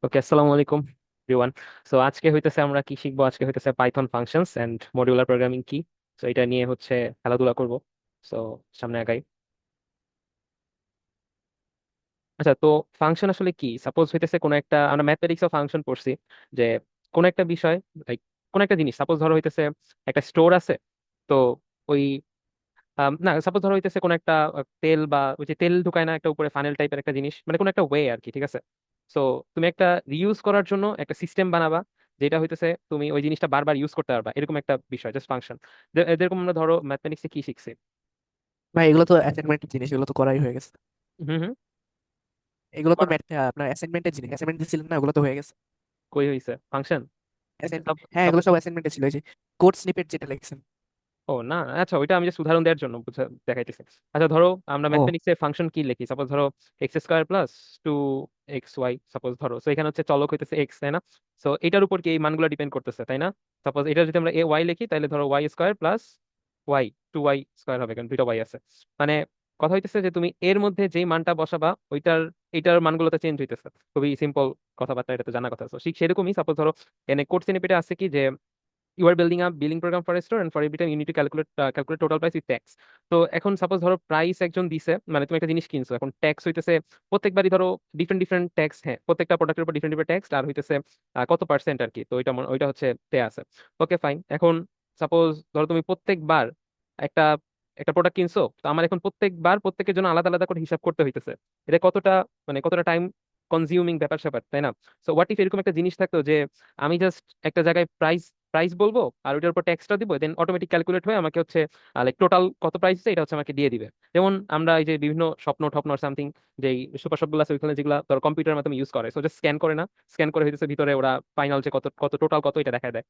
ওকে, আসসালামু আলাইকুম everyone. So আজকে হইতেছে আমরা কি শিখবো? আজকে হইতেছে Python functions and modular programming কি। সো এটা নিয়ে হচ্ছে খেলাধুলা করব। সো সামনে আগাই। আচ্ছা, তো ফাংশন আসলে কি? সাপোজ হইতেছে কোন একটা, আমরা ম্যাথমেটিক্স অফ ফাংশন পড়ছি যে কোন একটা বিষয়, লাইক কোন একটা জিনিস, সাপোজ ধরো হইতেছে একটা স্টোর আছে। তো ওই না, সাপোজ ধরো হইতেছে কোন একটা তেল, বা ওই যে তেল ঢুকায় না একটা উপরে ফানেল টাইপের একটা জিনিস, মানে কোন একটা ওয়ে আর কি, ঠিক আছে? সো তুমি একটা রিউজ করার জন্য একটা সিস্টেম বানাবা, যেটা হইতেছে তুমি ওই জিনিসটা বারবার ইউজ করতে পারবা, এরকম একটা বিষয়, জাস্ট ফাংশন। যেরকম আমরা ধরো ম্যাথমেটিক্সে কি শিখছি। ভাই এগুলো তো অ্যাসাইনমেন্টের জিনিস, এগুলো তো করাই হয়ে গেছে। হুম হুম। এগুলো তো করা- আপনার অ্যাসাইনমেন্টের জিনিস, অ্যাসাইনমেন্ট দিছিলেন না, ওগুলো তো হয়ে গেছে। কই হইছে ফাংশন? হ্যাঁ, এগুলো সব অ্যাসাইনমেন্টে ছিল, ওই যে কোড স্নিপেট যেটা লিখছেন। ও না, আচ্ছা, ওইটা আমি জাস্ট উদাহরণ দেওয়ার জন্য দেখাইতেছি। আচ্ছা ধরো আমরা ও ম্যাথমেটিক্সে ফাংশন কি লিখি, সাপোজ ধরো X square plus two X Y, suppose ধরো। সো এখানে হচ্ছে চলক হইতেছে এক্স, তাই না? সো এটার উপর কি এই মানগুলো ডিপেন্ড করতেছে, তাই না? সাপোজ এটা যদি আমরা এ ওয়াই লিখি, তাহলে ধরো Y square plus Y, two Y square হবে, কারণ দুইটা ওয়াই আছে। মানে কথা হইতেছে যে তুমি এর মধ্যে যেই মানটা বসাবা ওইটার এইটার মানগুলো তো চেঞ্জ হইতেছে। খুবই সিম্পল কথাবার্তা, এটা তো জানা কথা। তো ঠিক সেরকমই সাপোজ ধরো এনে কোড স্নিপেটে আছে কি যে you are building a billing program for a store, and for every time you need to calculate total price with tax. তো এখন সাপোজ ধরো প্রাইস একজন দিছে, মানে তুমি একটা জিনিস কিনছো, এখন ট্যাক্স হইতেছে প্রত্যেকবারই ধরো ডিফারেন্ট ডিফারেন্ট ট্যাক্স, হ্যাঁ, প্রত্যেকটা প্রোডাক্টের উপর ডিফারেন্ট ডিফারেন্ট ট্যাক্স আর হইতেছে কত পার্সেন্ট আর কি। তো ওইটা হচ্ছে দেয়া আছে। Okay fine. এখন সাপোজ ধরো তুমি প্রত্যেকবার একটা একটা প্রোডাক্ট কিনছো, তো আমার এখন প্রত্যেকবার প্রত্যেকের জন্য আলাদা আলাদা করে হিসাব করতে হইতেছে। এটা কতটা, মানে কতটা টাইম কনজিউমিং ব্যাপার স্যাপার, তাই না? সো হোয়াট ইফ এরকম একটা জিনিস থাকতো যে আমি জাস্ট একটা জায়গায় প্রাইস প্রাইস বলবো, আর ওইটার উপর ট্যাক্সটা দিব, দেন অটোমেটিক ক্যালকুলেট হয়ে আমাকে হচ্ছে লাইক টোটাল কত প্রাইস আছে এটা হচ্ছে আমাকে দিয়ে দিবে। যেমন আমরা এই যে বিভিন্ন স্বপ্ন টপ্ন সামথিং, যে সুপার শপ গুলো আছে ওইখানে, যেগুলো ধরো কম্পিউটারের মাধ্যমে ইউজ করে, সো জাস্ট স্ক্যান করে না, স্ক্যান করে হইতেছে ভিতরে ওরা ফাইনাল যে কত কত টোটাল কত এটা দেখায় দেয়।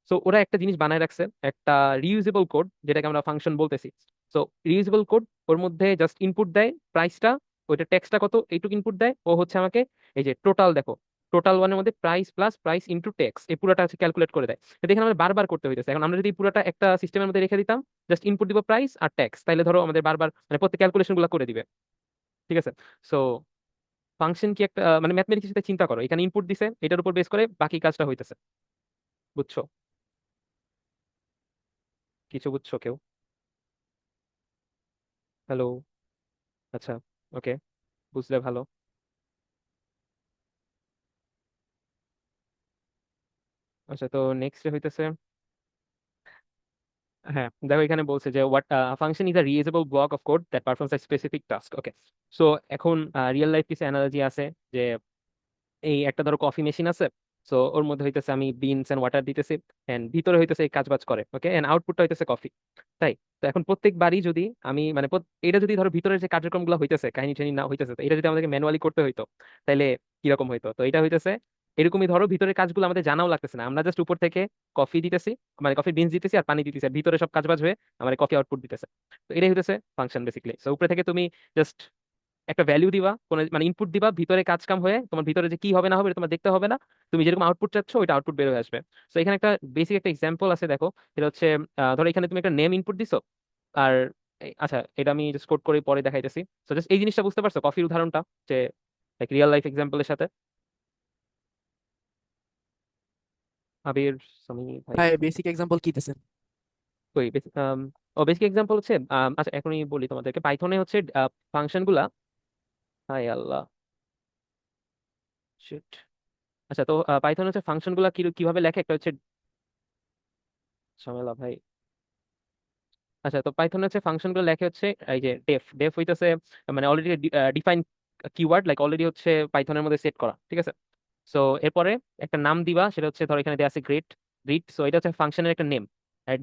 সো ওরা একটা জিনিস বানায় রাখছে, একটা রিউজেবল কোড, যেটাকে আমরা ফাংশন বলতেছি। সো রিউজেবল কোড, ওর মধ্যে জাস্ট ইনপুট দেয় প্রাইসটা, ওইটা ট্যাক্সটা কত এইটুকু ইনপুট দেয়, ও হচ্ছে আমাকে এই যে টোটাল দেখো, টোটাল ওয়ানের মধ্যে price plus price into tax, এই পুরোটা হচ্ছে ক্যালকুলেট করে দেয়। তো এখানে আমাদের বারবার করতে হইতেছে। এখন আমরা যদি পুরোটা একটা সিস্টেমের মধ্যে রেখে দিতাম, জাস্ট ইনপুট দিব প্রাইস আর ট্যাক্স, তাহলে ধরো আমাদের বারবার মানে প্রত্যেক ক্যালকুলেশন গুলো করে দিবে, ঠিক আছে? সো ফাংশন কি একটা মানে ম্যাথমেটিক্স সাথে চিন্তা করো, এখানে ইনপুট দিছে, এটার উপর বেস করে বাকি কাজটা হইতেছে। বুঝছো? কিছু বুঝছো কেউ? হ্যালো? আচ্ছা, ওকে, বুঝলে ভালো। আচ্ছা, তো নেক্সট হইতেছে, হ্যাঁ দেখো এখানে বলছে যে what function is a reusable block of code that performs a specific task. Okay, so এখন রিয়েল লাইফ কিছু অ্যানালজি আছে যে এই একটা ধরো কফি মেশিন আছে। সো ওর মধ্যে হইতেছে আমি বিনস এন্ড ওয়াটার দিতেছি, এন্ড ভিতরে হইতেছে এই কাজ বাজ করে, ওকে, এন্ড আউটপুটটা হইতেছে কফি। তাই, তো এখন প্রত্যেকবারই যদি আমি মানে এটা যদি ধরো ভিতরের যে কার্যক্রমগুলো হইতেছে, কাহিনী টাহিনী না হইতেছে, তো এটা যদি আমাদেরকে ম্যানুয়ালি করতে হইতো, তাহলে কিরকম হইতো? তো এটা হইতেছে এরকমই, ধরো ভিতরের কাজগুলো আমাদের জানাও লাগতেছে না, আমরা জাস্ট উপর থেকে কফি দিতেছি, মানে কফি বিনস দিতেছি আর পানি দিতেছি, আর ভিতরে সব কাজ বাজ হয়ে আমার কফি আউটপুট দিতেছে। তো এটাই হইতেছে ফাংশন বেসিক্যালি। সো উপরে থেকে তুমি জাস্ট একটা ভ্যালু দিবা, কোন মানে ইনপুট দিবা, ভিতরে কাজ কাম হয়ে তোমার ভিতরে যে কি হবে না হবে এটা তোমার দেখতে হবে না, তুমি যেরকম আউটপুট চাচ্ছ ওইটা আউটপুট বের হয়ে আসবে। তো এখানে একটা বেসিক একটা এক্সাম্পল আছে, দেখো। এটা হচ্ছে ধরো এখানে তুমি একটা নেম ইনপুট দিছো, আর আচ্ছা এটা আমি জাস্ট কোড করে পরে দেখাইতেছি। তো জাস্ট এই জিনিসটা বুঝতে পারছো কফির উদাহরণটা, যে লাইক রিয়েল লাইফ এক্সাম্পলের সাথে। আবির, সামি ভাই, ভাই বেসিক এক্সাম্পল কি দিতেছেন? কই ও বেসিক এক্সাম্পল হচ্ছে আচ্ছা এখনই বলি তোমাদেরকে, পাইথনে হচ্ছে ফাংশন গুলা, হাই আল্লাহ, শিট। আচ্ছা, তো পাইথন হচ্ছে ফাংশন গুলা কিভাবে লেখে, একটা হচ্ছে ঝামেলা ভাই। আচ্ছা, তো পাইথন হচ্ছে ফাংশন গুলো লেখে হচ্ছে এই যে ডেফ ডেফ হইতেছে মানে already define keyword, like already হচ্ছে পাইথনের মধ্যে সেট করা, ঠিক আছে? সো এরপরে একটা নাম দিবা, সেটা হচ্ছে ধরো এখানে দেওয়া আছে গ্রিট, গ্রিট, সো এটা হচ্ছে ফাংশনের একটা নেম।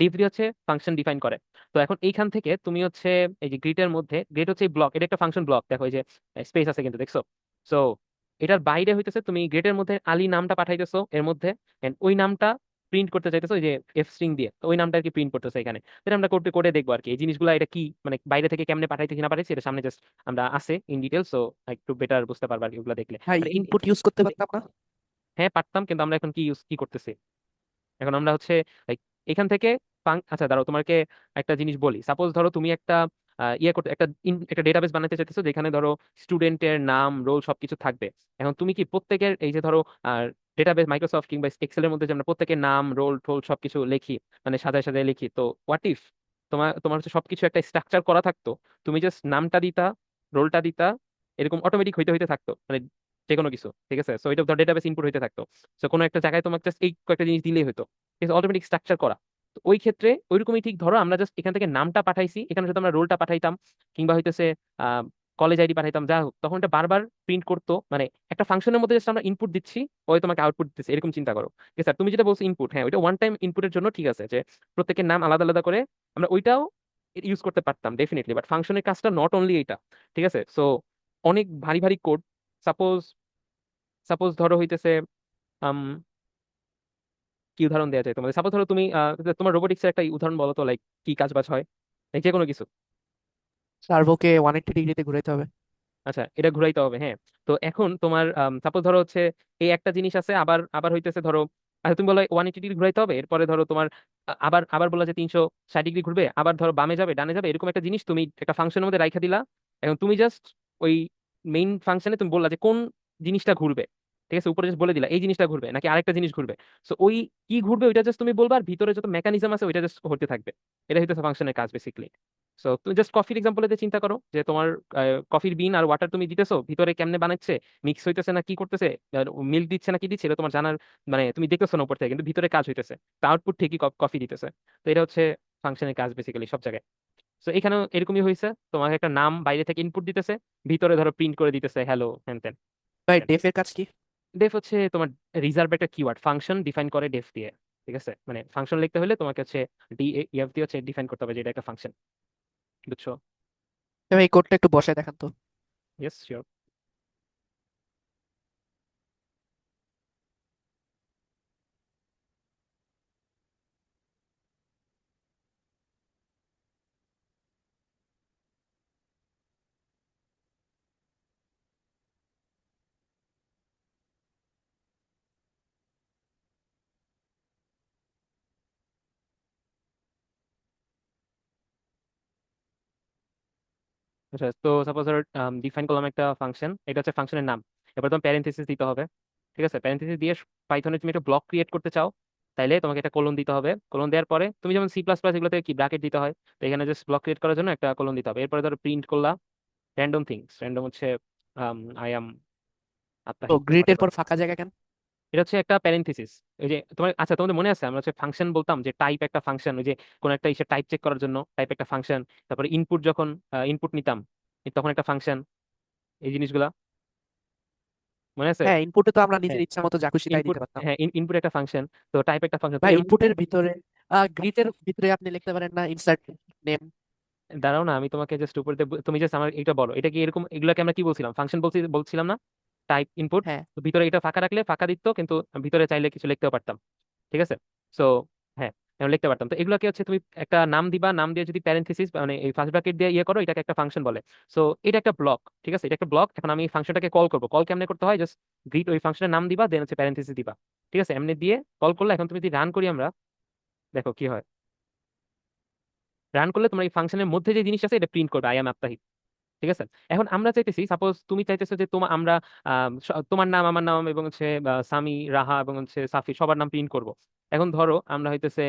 ডিফ দিয়ে হচ্ছে ফাংশন ডিফাইন করে। তো এখন এইখান থেকে তুমি হচ্ছে এই যে গ্রিটের মধ্যে, গ্রিট হচ্ছে ব্লক, এটা একটা ফাংশন ব্লক, দেখো এই যে স্পেস আছে কিন্তু, দেখছো? সো এটার বাইরে হইতেছে তুমি গ্রেটের মধ্যে আলী নামটা পাঠাইতেছো এর মধ্যে, and ওই নামটা প্রিন্ট করতে চাইতেছো ওই যে এফ স্ট্রিং দিয়ে, তো ওই নামটা আর কি প্রিন্ট করতেছো এখানে। এটা আমরা করতে করে দেখবো আর কি এই জিনিসগুলো, এটা কি মানে বাইরে থেকে কেমনে পাঠাইতেছি না পাঠাইছি, এটা সামনে জাস্ট আমরা আছে ইন ডিটেলস, সো একটু বেটার বুঝতে পারবা আর কি ওগুলো দেখলে। ভাই আর ইনপুট ইউজ করতে পারতাম না? হ্যাঁ পারতাম, কিন্তু আমরা এখন কি করতেছি, এখন আমরা হচ্ছে like এখান থেকে আচ্ছা দাঁড়াও তোমাকে একটা জিনিস বলি, সাপোজ ধরো তুমি একটা ইয়ে করতে একটা ডেটাবেস বানাতে চাইতেছো যেখানে ধরো স্টুডেন্টের নাম রোল সবকিছু থাকবে। এখন তুমি কি প্রত্যেকের এই যে ধরো ডেটাবেস মাইক্রোসফট কিংবা এক্সেলের মধ্যে যে আমরা প্রত্যেকের নাম রোল টোল সবকিছু লিখি, মানে সাজায় সাজায় লিখি, তো হোয়াট ইফ তোমার তোমার হচ্ছে সবকিছু একটা স্ট্রাকচার করা থাকতো, তুমি জাস্ট নামটা দিতা, রোলটা দিতা, এরকম অটোমেটিক হইতে হইতে থাকতো, মানে যে কোনো কিছু, ঠিক আছে। সো এটা ধর ডেটাবেস ইনপুট হইতে থাকতো। সো কোনো একটা জায়গায় তোমাকে জাস্ট এই কয়েকটা জিনিস দিলেই হতো, ঠিক আছে, অটোমেটিক স্ট্রাকচার করা। তো ওই ক্ষেত্রে ওইরকমই ঠিক ধরো আমরা জাস্ট এখান থেকে নামটা পাঠাইছি, এখানে যদি আমরা রোলটা পাঠাইতাম কিংবা হইতেছে আহ কলেজ আইডি পাঠাইতাম, যা হোক, তখন এটা বারবার প্রিন্ট করতো, মানে একটা ফাংশনের মধ্যে জাস্ট আমরা ইনপুট দিচ্ছি, ওই তোমাকে আউটপুট দিচ্ছে, এরকম চিন্তা করো। ঠিক আছে, আর তুমি যেটা বলছো ইনপুট, হ্যাঁ ওইটা ওয়ান টাইম ইনপুটের জন্য ঠিক আছে, যে প্রত্যেকের নাম আলাদা আলাদা করে আমরা ওইটাও ইউজ করতে পারতাম ডেফিনেটলি, বাট ফাংশনের কাজটা নট অনলি এটা। ঠিক আছে, সো অনেক ভারী ভারী কোড, সাপোজ সাপোজ ধরো হইতেছে আম, কি উদাহরণ দেওয়া যায় তোমাদের, সাপোজ ধরো তুমি তোমার রোবোটিক্সের একটা উদাহরণ বলো তো, লাইক কি কাজ বাজ হয়, like যে কোনো কিছু। সার্ভোকে 180 ডিগ্রিতে ঘুরাইতে হবে। আচ্ছা, এটা ঘুরাইতে হবে, হ্যাঁ। তো এখন তোমার সাপোজ ধরো হচ্ছে এই একটা জিনিস আছে, আবার আবার হইতেছে ধরো, আচ্ছা তুমি বলো 180 ডিগ্রি ঘুরাইতে হবে, এরপরে ধরো তোমার আবার আবার বলা যে 360 ডিগ্রি ঘুরবে, আবার ধরো বামে যাবে ডানে যাবে, এরকম একটা জিনিস তুমি একটা ফাংশনের মধ্যে রাইখা দিলা। এখন তুমি জাস্ট ওই মেইন ফাংশনে তুমি বললা যে কোন জিনিসটা ঘুরবে, ঠিক আছে, উপরে জাস্ট বলে দিলা এই জিনিসটা ঘুরবে নাকি আরেকটা জিনিস ঘুরবে। সো ওই কি ঘুরবে ওইটা জাস্ট তুমি বলবা, আর ভিতরে যত মেকানিজম আছে ওইটা জাস্ট হতে থাকবে। এটা হইতেছে ফাংশনের কাজ বেসিক্যালি। সো তুমি জাস্ট কফির এক্সাম্পল দিয়ে চিন্তা করো, যে তোমার কফির বিন আর ওয়াটার তুমি দিতেছো, ভিতরে কেমনে বানাচ্ছে, মিক্স হইতেছে না কি করতেছে, মিল্ক দিচ্ছে না কি দিচ্ছে, এটা তোমার জানার, মানে তুমি দেখতেছো না উপর থেকে, কিন্তু ভিতরে কাজ হইতেছে, তা আউটপুট ঠিকই কফি দিতেছে। তো এটা হচ্ছে ফাংশনের কাজ বেসিক্যালি সব জায়গায়। তো এখানেও এরকমই হয়েছে, তোমাকে একটা নাম বাইরে থেকে ইনপুট দিতেছে, ভিতরে ধরো প্রিন্ট করে দিতেছে হ্যালো হ্যান ত্যান। ভাই ডেফের কাজ কি? ডেফ হচ্ছে তোমার রিজার্ভ একটা কিওয়ার্ড, ফাংশন ডিফাইন করে ডেফ দিয়ে। ঠিক আছে, মানে ফাংশন লিখতে হলে তোমাকে হচ্ছে ডি এফ দিয়ে হচ্ছে ডিফাইন করতে হবে যে এটা একটা ফাংশন, বুঝছো? ভাই এই কোডটা একটু বসায় দেখান তো। Yes sure. আচ্ছা, তো সাপোজ ধর ডিফাইন করলাম একটা ফাংশন, এটা হচ্ছে ফাংশনের নাম। এবার তোমার প্যারেন্থেসিস দিতে হবে। ঠিক আছে, প্যারেন্থেসিস দিয়ে পাইথনে তুমি একটা ব্লক ক্রিয়েট করতে চাও, তাইলে তোমাকে একটা কোলন দিতে হবে। কোলন দেওয়ার পরে তুমি যেমন সি প্লাস প্লাস এগুলোতে কি ব্র্যাকেট দিতে হয়, তো এখানে জাস্ট ব্লক ক্রিয়েট করার জন্য একটা কোলন দিতে হবে। এরপরে ধরো প্রিন্ট করলা র্যান্ডম থিংস, র্যান্ডম হচ্ছে আই এম তো আত্মাহিত গ্রিডের whatever। পর ফাঁকা জায়গা কেন? এটা হচ্ছে একটা প্যারেন্থেসিস। ওই যে তোমার, আচ্ছা তোমাদের মনে আছে আমরা হচ্ছে ফাংশন বলতাম, যে টাইপ একটা ফাংশন, ওই যে কোন একটা ইসে টাইপ চেক করার জন্য টাইপ একটা ফাংশন, তারপরে ইনপুট যখন ইনপুট নিতাম তখন একটা ফাংশন, এই জিনিসগুলা মনে আছে? হ্যাঁ, ইনপুটে তো আমরা হ্যাঁ, নিজের ইচ্ছা মতো যা খুশি তাই ইনপুট, দিতে পারতাম। হ্যাঁ ইনপুট একটা ফাংশন, তো টাইপ একটা ফাংশন, তো ভাই এরকম। ইনপুটের ভিতরে গ্রিডের ভিতরে আপনি লিখতে পারেন না ইনসার্ট নেম? দাঁড়াও না, আমি তোমাকে জাস্ট উপরে তুমি জাস্ট আমার এটা বলো, এটা কি এরকম, এগুলাকে আমরা কি বলছিলাম, ফাংশন বলছিলাম না? টাইপ ইনপুট, হ্যাঁ। তো ভিতরে এটা ফাঁকা রাখলে ফাঁকা দিত, কিন্তু ভিতরে চাইলে কিছু লিখতেও পারতাম। ঠিক আছে, সো হ্যাঁ, আমি লিখতে পারতাম। তো এগুলোকে হচ্ছে তুমি একটা নাম দিবা, নাম দিয়ে যদি প্যারেন্থেসিস মানে এই ফার্স্ট ব্র্যাকেট দিয়ে ইয়ে করো, এটাকে একটা ফাংশন বলে। সো এটা একটা ব্লক, ঠিক আছে, এটা একটা ব্লক। এখন আমি ফাংশনটাকে কল করবো, কল কেমনে করতে হয়, জাস্ট গ্রিট ওই ফাংশনের নাম দিবা, দেন হচ্ছে প্যারেন্থেসিস দিবা। ঠিক আছে, এমনি দিয়ে কল করলে, এখন তুমি যদি রান করি আমরা, দেখো কি হয়। রান করলে তোমার এই ফাংশনের মধ্যে যে জিনিস আছে এটা প্রিন্ট করবে আই এম আত্মাহিত। ঠিক আছে, এখন আমরা চাইতেছি, সাপোজ তুমি চাইতেছো যে তোমার আমরা তোমার নাম আমার নাম এবং হচ্ছে সামি রাহা এবং হচ্ছে সাফি সবার নাম প্রিন্ট করব। এখন ধরো আমরা হইতেছে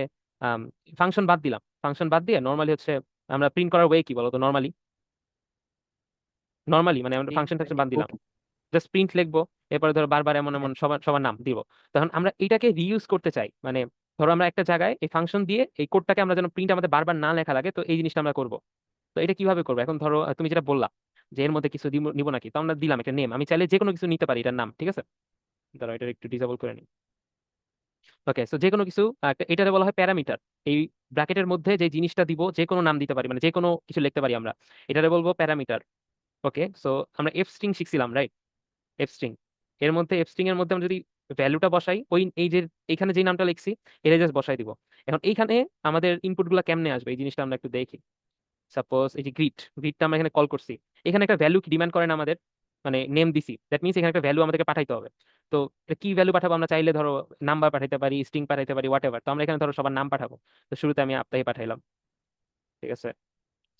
ফাংশন বাদ দিলাম, ফাংশন বাদ দিয়ে নর্মালি হচ্ছে আমরা প্রিন্ট করার ওয়ে কি বলো তো, নর্মালি নর্মালি মানে আমরা নেম ফাংশন টাংশন বাদ ইনপুট। দিলাম, জাস্ট প্রিন্ট লিখবো, এরপরে ধরো বারবার এমন এমন সবার সবার নাম দিব। তখন আমরা এটাকে রিইউজ করতে চাই, মানে ধরো আমরা একটা জায়গায় এই ফাংশন দিয়ে এই কোডটাকে আমরা যেন প্রিন্ট আমাদের বারবার না লেখা লাগে, তো এই জিনিসটা আমরা করবো। তো এটা কিভাবে করবো, এখন ধরো তুমি যেটা বললা যে এর মধ্যে কিছু নিবো নাকি, তো আমরা দিলাম একটা নেম, আমি চাইলে যে কোনো কিছু নিতে পারি এটার নাম। ঠিক আছে, ধরো এটা একটু ডিসেবল করে নিই। ওকে, সো যে কোনো কিছু এটারে বলা হয় প্যারামিটার। এই ব্র্যাকেটের মধ্যে যে জিনিসটা দিব যে কোনো নাম দিতে পারি, মানে যে কোনো কিছু লিখতে পারি আমরা, এটারে বলবো প্যারামিটার। ওকে, সো আমরা এফ স্ট্রিং শিখছিলাম, রাইট? এফ স্ট্রিং, এর মধ্যে এফ স্ট্রিং এর মধ্যে আমরা যদি ভ্যালুটা বসাই, ওই এই যে এখানে যে নামটা লিখছি এটা জাস্ট বসাই দিব। এখন এইখানে আমাদের ইনপুট গুলা কেমনে আসবে এই জিনিসটা আমরা একটু দেখি। সাপোজ এই যে গ্রিডটা আমরা এখানে কল করছি, এখানে একটা ভ্যালু কি ডিমান্ড করেন আমাদের, মানে নেম দিছি, দ্যাট মিনস এখানে একটা ভ্যালু আমাদেরকে পাঠাইতে হবে। তো এটা কি ভ্যালু পাঠাবো, আমরা চাইলে ধরো নাম্বার পাঠাইতে পারি, স্ট্রিং পাঠাইতে পারি, হোয়াট এভার। তো আমরা এখানে ধরো সবার নাম পাঠাবো। তো শুরুতে আমি আপনাকে পাঠাইলাম, ঠিক আছে।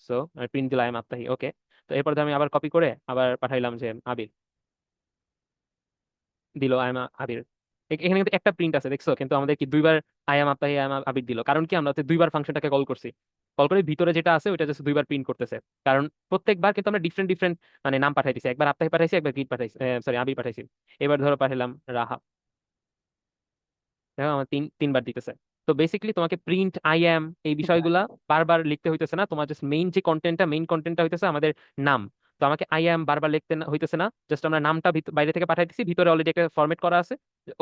সো আমি প্রিন্ট দিলাম আত্মাহি, ওকে। তো এরপর ধর আমি আবার কপি করে আবার পাঠাইলাম যে আবির, দিল আই এম আবির। এখানে কিন্তু একটা প্রিন্ট আছে দেখছো, কিন্তু আমাদের কি দুইবার আই এম আত্মাহি আই এম আবির দিল, কারণ কি আমরা হচ্ছে দুইবার ফাংশনটাকে কল করছি। কল করে ভিতরে যেটা আছে ওইটা জাস্ট দুইবার প্রিন্ট করতেছে, কারণ প্রত্যেকবার কিন্তু আমরা ডিফারেন্ট ডিফারেন্ট মানে নাম পাঠাইতেছি, একবার আত্মাহি পাঠাইছি, একবার গ্রিড পাঠাইছি, সরি আবির পাঠাইছি। এবার ধরো পাঠালাম রাহা, দেখো আমার তিনবার দিতেছে। তো বেসিক্যালি তোমাকে প্রিন্ট আই অ্যাম এই বিষয়গুলা বারবার লিখতে হইতেছে না, তোমার জাস্ট মেইন কন্টেন্টটা হইতেছে আমাদের নাম। তো আমাকে আই অ্যাম বারবার লিখতে হইতেছে না, জাস্ট আমরা নামটা বাইরে থেকে পাঠাইতেছি, ভিতরে অলরেডি একটা ফরম্যাট করা আছে,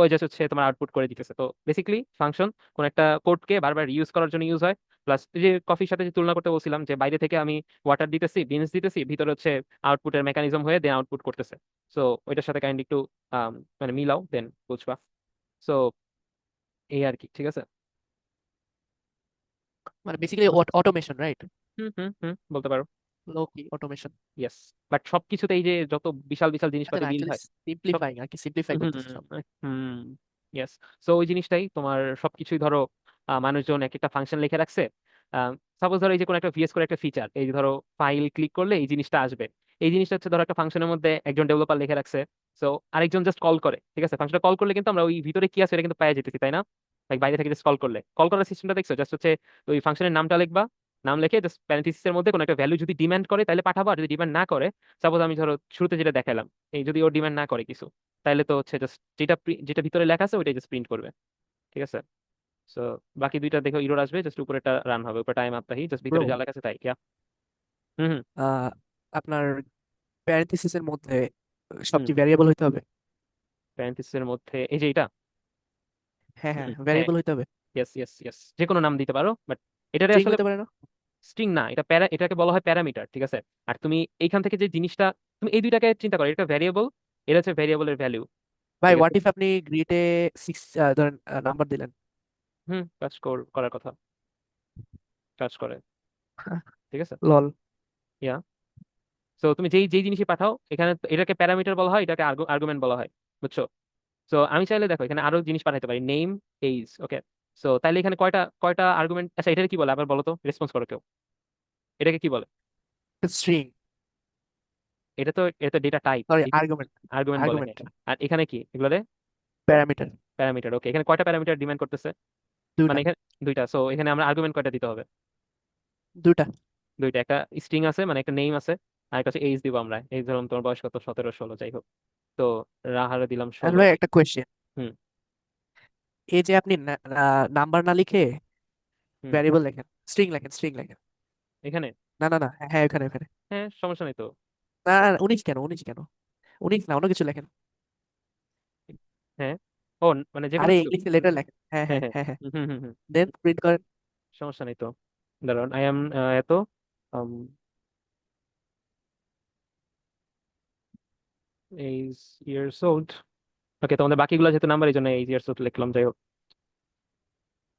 ওই জাস্ট হচ্ছে তোমার আউটপুট করে দিতেছে। তো বেসিক্যালি ফাংশন কোন একটা কোডকে বারবার ইউজ করার জন্য ইউজ হয়। প্লাস যে কফির সাথে যে তুলনা করতে বলছিলাম, যে বাইরে থেকে আমি ওয়াটার দিতেছি, বিনস দিতেছি, ভিতরে হচ্ছে আউটপুটের মেকানিজম হয়ে দেন আউটপুট করতেছে। সো ওইটার সাথে কাইন্ড একটু মানে মিলাও, দেন বুঝবা। সো এই আর কি, ঠিক আছে। মানে বেসিক্যালি অটোমেশন, রাইট? হুম হুম হুম, বলতে পারো। লো কি অটোমেশন। ইয়েস, বাট সবকিছুতে এই যে যত বিশাল বিশাল আচ্ছা জিনিসপাতি না, মিল অ্যাকচুয়ালি হয় সব। সিম্পলিফাইং আর কি, সিম্পলিফাই হুম করতেছে সব। হুম, ইয়েস। সো ওই জিনিসটাই তোমার সবকিছুই ধরো মানুষজন এক একটা ফাংশন লিখে রাখছে। সাপোজ ধরো এই যে কোনো একটা ভিএস করে একটা ফিচার, এই যে ধরো ফাইল ক্লিক করলে এই জিনিসটা আসবে, এই জিনিসটা হচ্ছে ধরো একটা ফাংশনের মধ্যে একজন ডেভেলপার লিখে রাখছে। সো আরেকজন জাস্ট কল করে, ঠিক আছে, ফাংশনটা কল করলে কিন্তু আমরা ওই ভিতরে কি আছে এটা কিন্তু পেয়ে যেতেছি, তাই না? লাইক বাইরে থেকে জাস্ট কল করলে, কল করার সিস্টেমটা দেখছো, জাস্ট হচ্ছে ওই ফাংশনের নামটা লিখবা, নাম লিখে জাস্ট প্যারেন্থেসিসের মধ্যে কোনো একটা ভ্যালু যদি ডিমান্ড করে তাহলে পাঠাবো, আর যদি ডিমান্ড না করে, সাপোজ আমি ধরো শুরুতে যেটা দেখালাম, এই যদি ও ডিমান্ড না করে কিছু, তাহলে তো হচ্ছে জাস্ট যেটা ভিতরে লেখা আছে ওইটাই জাস্ট প্রিন্ট করবে, ঠিক আছে। সো বাকি দুইটা দেখো ইরর আসবে, জাস্ট উপরেটা রান হবে, উপরে টাইম আপতাহি, জাস্ট ব্রো, ভিতরে যা লেখা আছে তাই কিয়া। হুম হুম আপনার প্যারেন্থেসিস এর মধ্যে সব হুম। কি ভ্যারিয়েবল হইতে হবে? প্যারেন্থেসিস এর মধ্যে এই যে এটা। হ্যাঁ হ্যাঁ, হ্যাঁ, ভ্যারিয়েবল হইতে হবে। ইয়েস ইয়েস ইয়েস, যে কোনো নাম দিতে পারো, বাট এটারে স্ট্রিং আসলে হইতে পারে না? স্ট্রিং না, এটা এটাকে বলা হয় প্যারামিটার, ঠিক আছে। আর তুমি এইখান থেকে যে জিনিসটা, তুমি এই দুইটাকে চিন্তা করো, এটা ভ্যারিয়েবল, এটা হচ্ছে ভ্যারিয়েবলের ভ্যালু, ভাই ঠিক আছে। হোয়াট ইফ আপনি গ্রিডে 6 ধরেন নাম্বার দিলেন? হুম, করার কথা, কাজ করে, ঠিক আছে। লল। ইয়া, তো তুমি যেই যেই জিনিসই পাঠাও এখানে এটাকে প্যারামিটার বলা হয়, এটাকে আর্গুমেন্ট বলা হয়, বুঝছো। সো আমি চাইলে দেখো এখানে আরো জিনিস পাঠাইতে পারি, নেম, এইজ, ওকে। সো তাইলে এখানে কয়টা কয়টা আর্গুমেন্ট, আচ্ছা এটাকে কি বলে আবার বলো তো, রেসপন্স করো কেউ, এটাকে কি বলে? স্ট্রিং। এটা তো data type, sorry, argument. Argument বলে, আর্গুমেন্ট। হ্যাঁ। আর এখানে কি এগুলোরে? প্যারামিটার। প্যারামিটার, ওকে। এখানে কয়টা প্যারামিটার ডিমান্ড করতেছে? দুইটা। মানে এখানে দুইটা, সো এখানে আমরা আর্গুমেন্ট কয়টা দিতে হবে? দুইটা। দুইটা, একটা স্ট্রিং আছে মানে একটা নেম আছে, আর একটা হচ্ছে এইজ দিব আমরা, এই ধরুন তোমার বয়স কত, 17 16 যাই হোক। তো রাহারে দিলাম এখন 16। ভাই একটা কোয়েশ্চেন, হুম এই যে আপনি নাম্বার না লিখে হুম। ভ্যারিয়েবল লেখেন, স্ট্রিং লেখেন, স্ট্রিং লেখেন। এখানে না না না, হ্যাঁ ওখানে ওখানে। হ্যাঁ, সমস্যা নেই তো। না না, 19 কেন, 19 কেন? 19 না, অন্য কিছু লেখেন। হ্যাঁ, ও মানে যে কোনো আরে কিছু। ইংলিশে লেটার লেখেন, হ্যাঁ হ্যাঁ হ্যাঁ হ্যাঁ, হ্যাঁ হ্যাঁ। হুম। দেন প্রিন্ট করেন। সমস্যা নেই তো। ধরুন আই এম এত এইজ ইয়ার্স ওল্ড, ওকে। তোমাদের বাকিগুলো যেহেতু নাম্বার, এই জন্য এইজ ইয়ার্স ওল্ড লিখলাম, যাই হোক।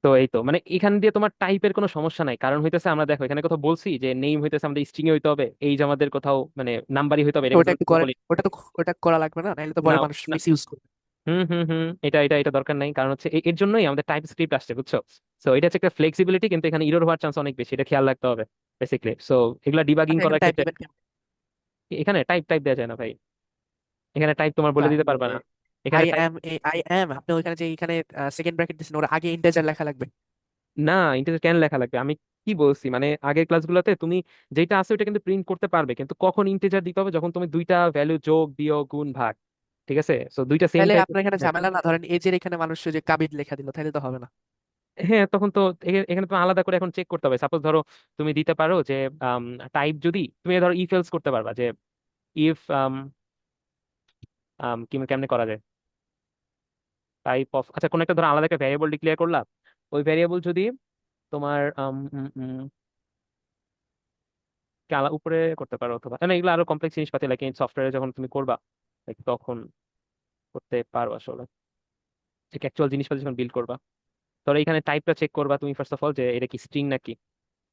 তো এই তো মানে এখান দিয়ে তোমার টাইপের কোনো সমস্যা নাই, কারণ হইতেছে আমরা দেখো এখানে কথা বলছি যে নেম হইতেছে আমাদের স্ট্রিং এ হইতে হবে, এইজ আমাদের কোথাও মানে নাম্বারই হইতে হবে, এটা ওটা কিন্তু একটু আমরা করেন, বলি ওটা তো, ওটা করা লাগবে না, নাহলে তো না পরে মানুষ না। মিস ইউজ করবে। এটা দরকার নাই, কারণ হচ্ছে এর জন্যই আমাদের টাইপ স্ক্রিপ্ট আসছে, বুঝছো। সো এটা হচ্ছে একটা ফ্লেক্সিবিলিটি, কিন্তু এখানে ইরর হওয়ার চান্স অনেক বেশি, এটা খেয়াল রাখতে হবে বেসিক্যালি। সো এগুলা ডিবাগিং আচ্ছা এখানে করার টাইপ ক্ষেত্রে দিবেন কেমন? এখানে টাইপ টাইপ দেওয়া যায় না ভাই, এখানে টাইপ তোমার বলে দিতে পারবা তাহলে না। এখানে টাইপ আই অ্যাম, আপনি ওইখানে যে এখানে সেকেন্ড ব্র্যাকেট দিচ্ছেন, ওর আগে ইন্টিজার লেখা লাগবে। না, ইন্টিজার কেন লেখা লাগবে? আমি কি বলছি মানে আগের ক্লাসগুলোতে তুমি যেটা আছে ওটা কিন্তু প্রিন্ট করতে পারবে, কিন্তু কখন ইন্টিজার দিতে হবে, যখন তুমি দুইটা ভ্যালু যোগ বিয়োগ গুণ ভাগ, ঠিক আছে। সো দুইটা সেম তাহলে টাইপ। আপনার এখানে ঝামেলা না, ধরেন এজের এখানে মানুষ যে কাবিদ লেখা দিল, তাহলে তো হবে না। হ্যাঁ, তখন তো এখানে তো আলাদা করে এখন চেক করতে হবে। সাপোজ ধরো তুমি দিতে পারো যে টাইপ, যদি তুমি ধরো ইফ এলস করতে পারবা যে ইফ কি কেমনে করা যায়, টাইপ অফ, আচ্ছা কোন একটা ধরো আলাদা একটা ভ্যারিয়েবল ডিক্লেয়ার করলা, ওই ভ্যারিয়েবল যদি তোমার উপরে করতে পারো, অথবা না এগুলো আরো কমপ্লেক্স জিনিসপাতি লাগে সফটওয়্যারে যখন তুমি করবা, like তখন করতে পারো আসলে, ঠিক অ্যাকচুয়াল জিনিসপাতি যখন বিল্ড করবা। ধরো এখানে টাইপটা চেক করবা তুমি ফার্স্ট অফ অল, যে এটা কি স্ট্রিং নাকি।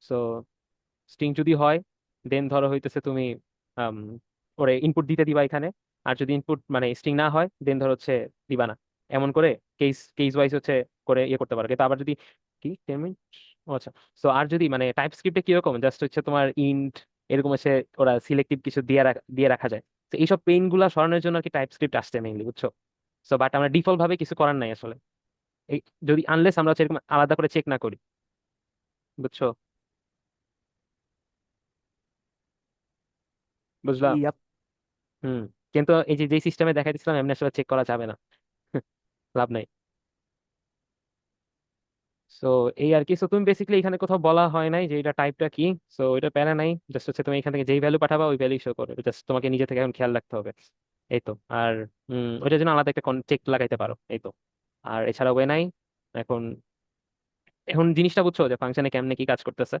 সো স্ট্রিং যদি হয় দেন ধরো হইতেছে তুমি আম, ওরে ইনপুট দিতে দিবা এখানে। আর যদি ইনপুট মানে স্ট্রিং না হয় দেন ধরো হচ্ছে দিবা না। এমন করে কেস কেস ওয়াইজ হচ্ছে করে ইয়ে করতে পারো, কিন্তু আবার যদি কি 10 মিনিট, ও আচ্ছা। সো আর যদি মানে টাইপ স্ক্রিপ্টে কিরকম জাস্ট হচ্ছে তোমার ইন্ট এরকম হচ্ছে ওরা সিলেক্টিভ কিছু দিয়ে রাখা যায়। তো এইসব পেইন গুলা সরানোর জন্য আর কি টাইপ স্ক্রিপ্ট আসছে মেইনলি, বুঝছো? সো বাট আমরা ডিফল্ট ভাবে কিছু করার নাই আসলে, এই যদি আনলেস আমরা হচ্ছে এরকম আলাদা করে চেক না করি, বুঝছো? বুঝলা? ইয়াপ। হুম। কিন্তু এই যে সিস্টেমে দেখাই দিচ্ছিলাম এমনি আসলে চেক করা যাবে না। লাভ নাই। সো এই আর কি। সো তুমি বেসিক্যালি এখানে কোথাও বলা হয় নাই যে এটা টাইপটা কি। সো এটা প্যারা নাই, জাস্ট হচ্ছে তুমি এখান থেকে যেই ভ্যালু পাঠাবা ওই ভ্যালু শো করবে, জাস্ট তোমাকে নিজে থেকে এখন খেয়াল রাখতে হবে। এই তো। আর ওইটার জন্য আলাদা একটা চেক লাগাইতে পারো, এই তো। আর এছাড়া ওয়ে নাই। এখন এখন জিনিসটা বুঝছো যে ফাংশনে কেমনে কি কাজ করতেছে?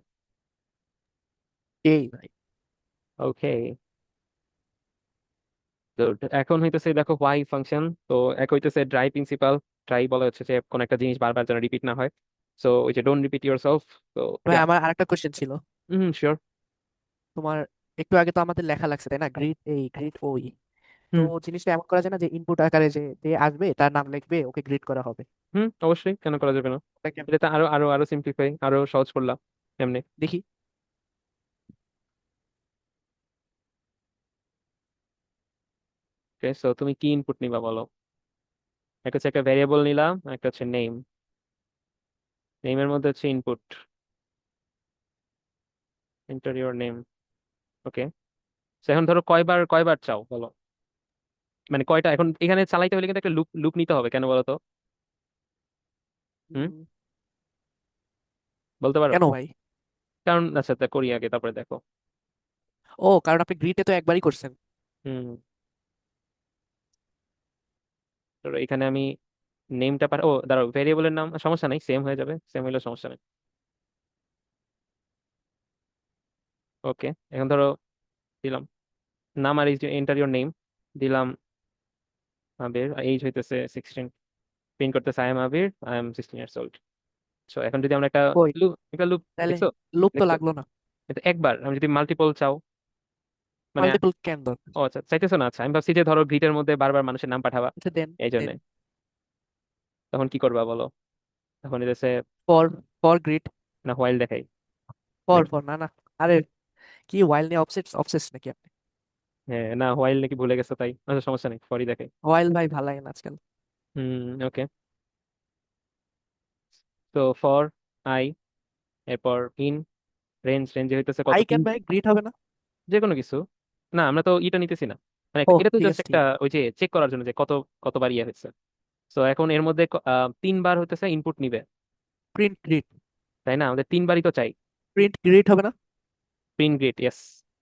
এই ভাই। ওকে। তো এখন হইতেছে দেখো হোয়াই ফাংশন। তো এক হইতেছে ড্রাই প্রিন্সিপাল। ড্রাই বলা হচ্ছে যে কোন একটা জিনিস বারবার যেন রিপিট না হয়। সো ওই যে ডোন্ট রিপিট ইউর সেলফ। তো ভাই আমার আরেকটা কোশ্চেন ছিল। শিওর। তোমার একটু আগে তো আমাদের লেখা লাগছে তাই না, গ্রিড এই গ্রিড ওই। তো হুম জিনিসটা এমন করা যায় না যে ইনপুট আকারে যে যে আসবে তার নাম লিখবে, ওকে গ্রিড করা হবে? হুম, অবশ্যই, কেন করা যাবে না? ওটা কেমনে? এটা তো আরো আরো আরো সিম্পলিফাই, আরো সহজ করলাম এমনি। দেখি। ওকে, সো তুমি কি ইনপুট নিবা বলো? একটা হচ্ছে একটা ভ্যারিয়েবল নিলাম, একটা হচ্ছে নেম। নেমের মধ্যে হচ্ছে ইনপুট, এন্টার ইওর নেম। ওকে। এখন ধরো কয়বার কয়বার চাও বলো? মানে কয়টা এখন এখানে চালাইতে হলে কিন্তু একটা লুপ লুপ নিতে হবে, কেন বলো তো? হুম, উম, বলতে পারো? কেন ভাই? কারণ আচ্ছা তা করি আগে তারপরে দেখো। ও, কারণ আপনি গ্রিডে তো একবারই করছেন। হুম। ধরো এখানে আমি নেমটা ও দাঁড়াও, ভেরিয়েবলের নাম সমস্যা নেই, সেম হয়ে যাবে, সেম হইলে সমস্যা নেই। ওকে। এখন ধরো দিলাম নাম আর এন্টার ইওর নেম দিলাম। আবির, এইজ হইতেছে 16। প্রিন্ট করতেছে I am Abir, I am 16 years old. So এখন যদি আমরা কই? একটা লুপ তাহলে দেখছো? লুপ তো দেখছো? লাগলো না। কিন্তু একবার আমি যদি মাল্টিপল চাও মানে, মাল্টিপল কেন দরকার? ও আচ্ছা চাইতেছো না, আচ্ছা আমি ভাবছি যে ধরো গ্রিটের মধ্যে বারবার মানুষের নাম পাঠাবা, আচ্ছা দেন। এই জন্য। দেন। তখন কি করবা বলো? তখন এদেশে ফর ফর গ্রিড। না হোয়াইল দেখাই ফর নাকি? ফর না না। আরে, কি ওয়াইল নিয়ে অবসেস অবসেস নাকি আপনি? হ্যাঁ, না হোয়াইল নাকি ভুলে গেছো তাই, আচ্ছা সমস্যা নেই, পরই দেখাই। ওয়াইল ভাই ভালো লাগে না আজকাল। ওকে। তো ফর আই, এরপর ইন রেঞ্জ, রেঞ্জে হইতেছে কত, আই তিন। ক্যান ভাই গ্রিড হবে না? যে কোনো কিছু। না আমরা তো এটা নিতেছি না, মানে ও এটা তো ঠিক জাস্ট আছে ঠিক একটা আছে। ওই যে চেক করার জন্য যে কতবার ইয়ে হয়েছে। তো এখন এর মধ্যে 3বার হইতেছে ইনপুট নিবে, প্রিন্ট গ্রিড। তাই না? আমাদের 3বারই তো চাই। প্রিন্ট গ্রিড হবে না? Print grade, yes,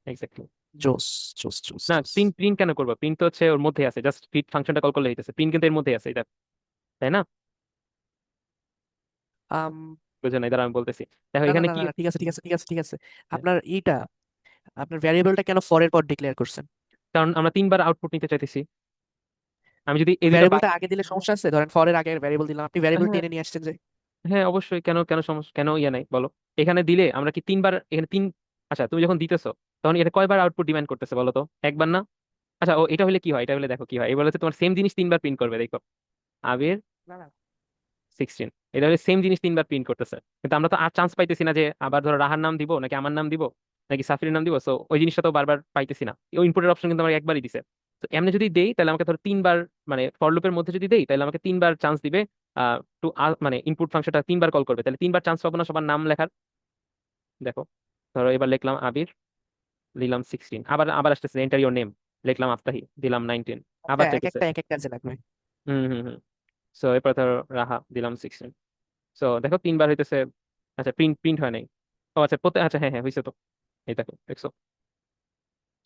exactly. জোস জোস জোস না, জোস। প্রিন্ট প্রিন্ট কেন করবো? প্রিন্ট তো হচ্ছে ওর মধ্যে আছে, জাস্ট প্রিন্ট ফাংশনটা কল করলে হইতেছে, প্রিন্ট কিন্তু এর মধ্যে আছে এটা, তাই না? আম বুঝে নাই, দাঁড়া আমি বলতেছি। দেখো না না এখানে না কি, না না, ঠিক আছে ঠিক আছে ঠিক আছে ঠিক আছে। আপনার এইটা, আপনার ভ্যারিয়েবলটা কেন ফরের পর ডিক্লেয়ার করছেন? কারণ আমরা 3বার আউটপুট নিতে চাইতেছি। আমি যদি এই দুইটা ভ্যারিয়েবলটা আগে দিলে সমস্যা আছে? ধরেন ফরের আগে ভ্যারিয়েবল দিলাম, আপনি ভ্যারিয়েবল হ্যাঁ, টেনে নিয়ে আসছেন যে। হ্যাঁ অবশ্যই, কেন কেন সমস্যা, কেন ইয়ে নাই বলো? এখানে দিলে আমরা কি 3বার এখানে তিন, আচ্ছা তুমি যখন দিতেছো তখন এটা কয়বার আউটপুট ডিমান্ড করতেছে বলো তো? একবার না? আচ্ছা ও এটা হলে কি হয়, এটা হলে দেখো কি হয়, এবার হচ্ছে তোমার সেম জিনিস 3বার প্রিন্ট করবে, দেখো। আবির না না। 16, এটা হলে সেম জিনিস 3বার প্রিন্ট করতেছে। কিন্তু আমরা তো আর চান্স পাইতেছি না যে আবার ধরো রাহার নাম দিব নাকি আমার নাম দিব নাকি সাফিরের নাম দিব, সো ওই জিনিসটা তো বারবার পাইতেছি না। ওই ইনপুটের অপশন কিন্তু আমার একবারই দিছে। তো এমনি যদি দেই তাহলে আমাকে ধরো 3বার, মানে ফর লুপের মধ্যে যদি দেই তাহলে আমাকে 3বার চান্স দিবে। টু মানে ইনপুট ফাংশনটা 3বার কল করবে, তাহলে 3বার চান্স পাবো না সবার নাম লেখার? দেখো, ধরো এবার লিখলাম আবির, দিলাম 16, আবার আবার আসতেছে এন্টার ইওর নেম, লিখলাম আফতাহি, দিলাম 19, আচ্ছা, আবার এক চাইতেছে। একটা এক এক কাজে লাগবে। হুম হুম হুম। সো এরপর ধরো রাহা, দিলাম 16। সো দেখো 3বার হইতেছে। আচ্ছা প্রিন্ট প্রিন্ট হয় নাই। ও আচ্ছা আচ্ছা হ্যাঁ হ্যাঁ হয়েছে তো, এই দেখো দেখছো?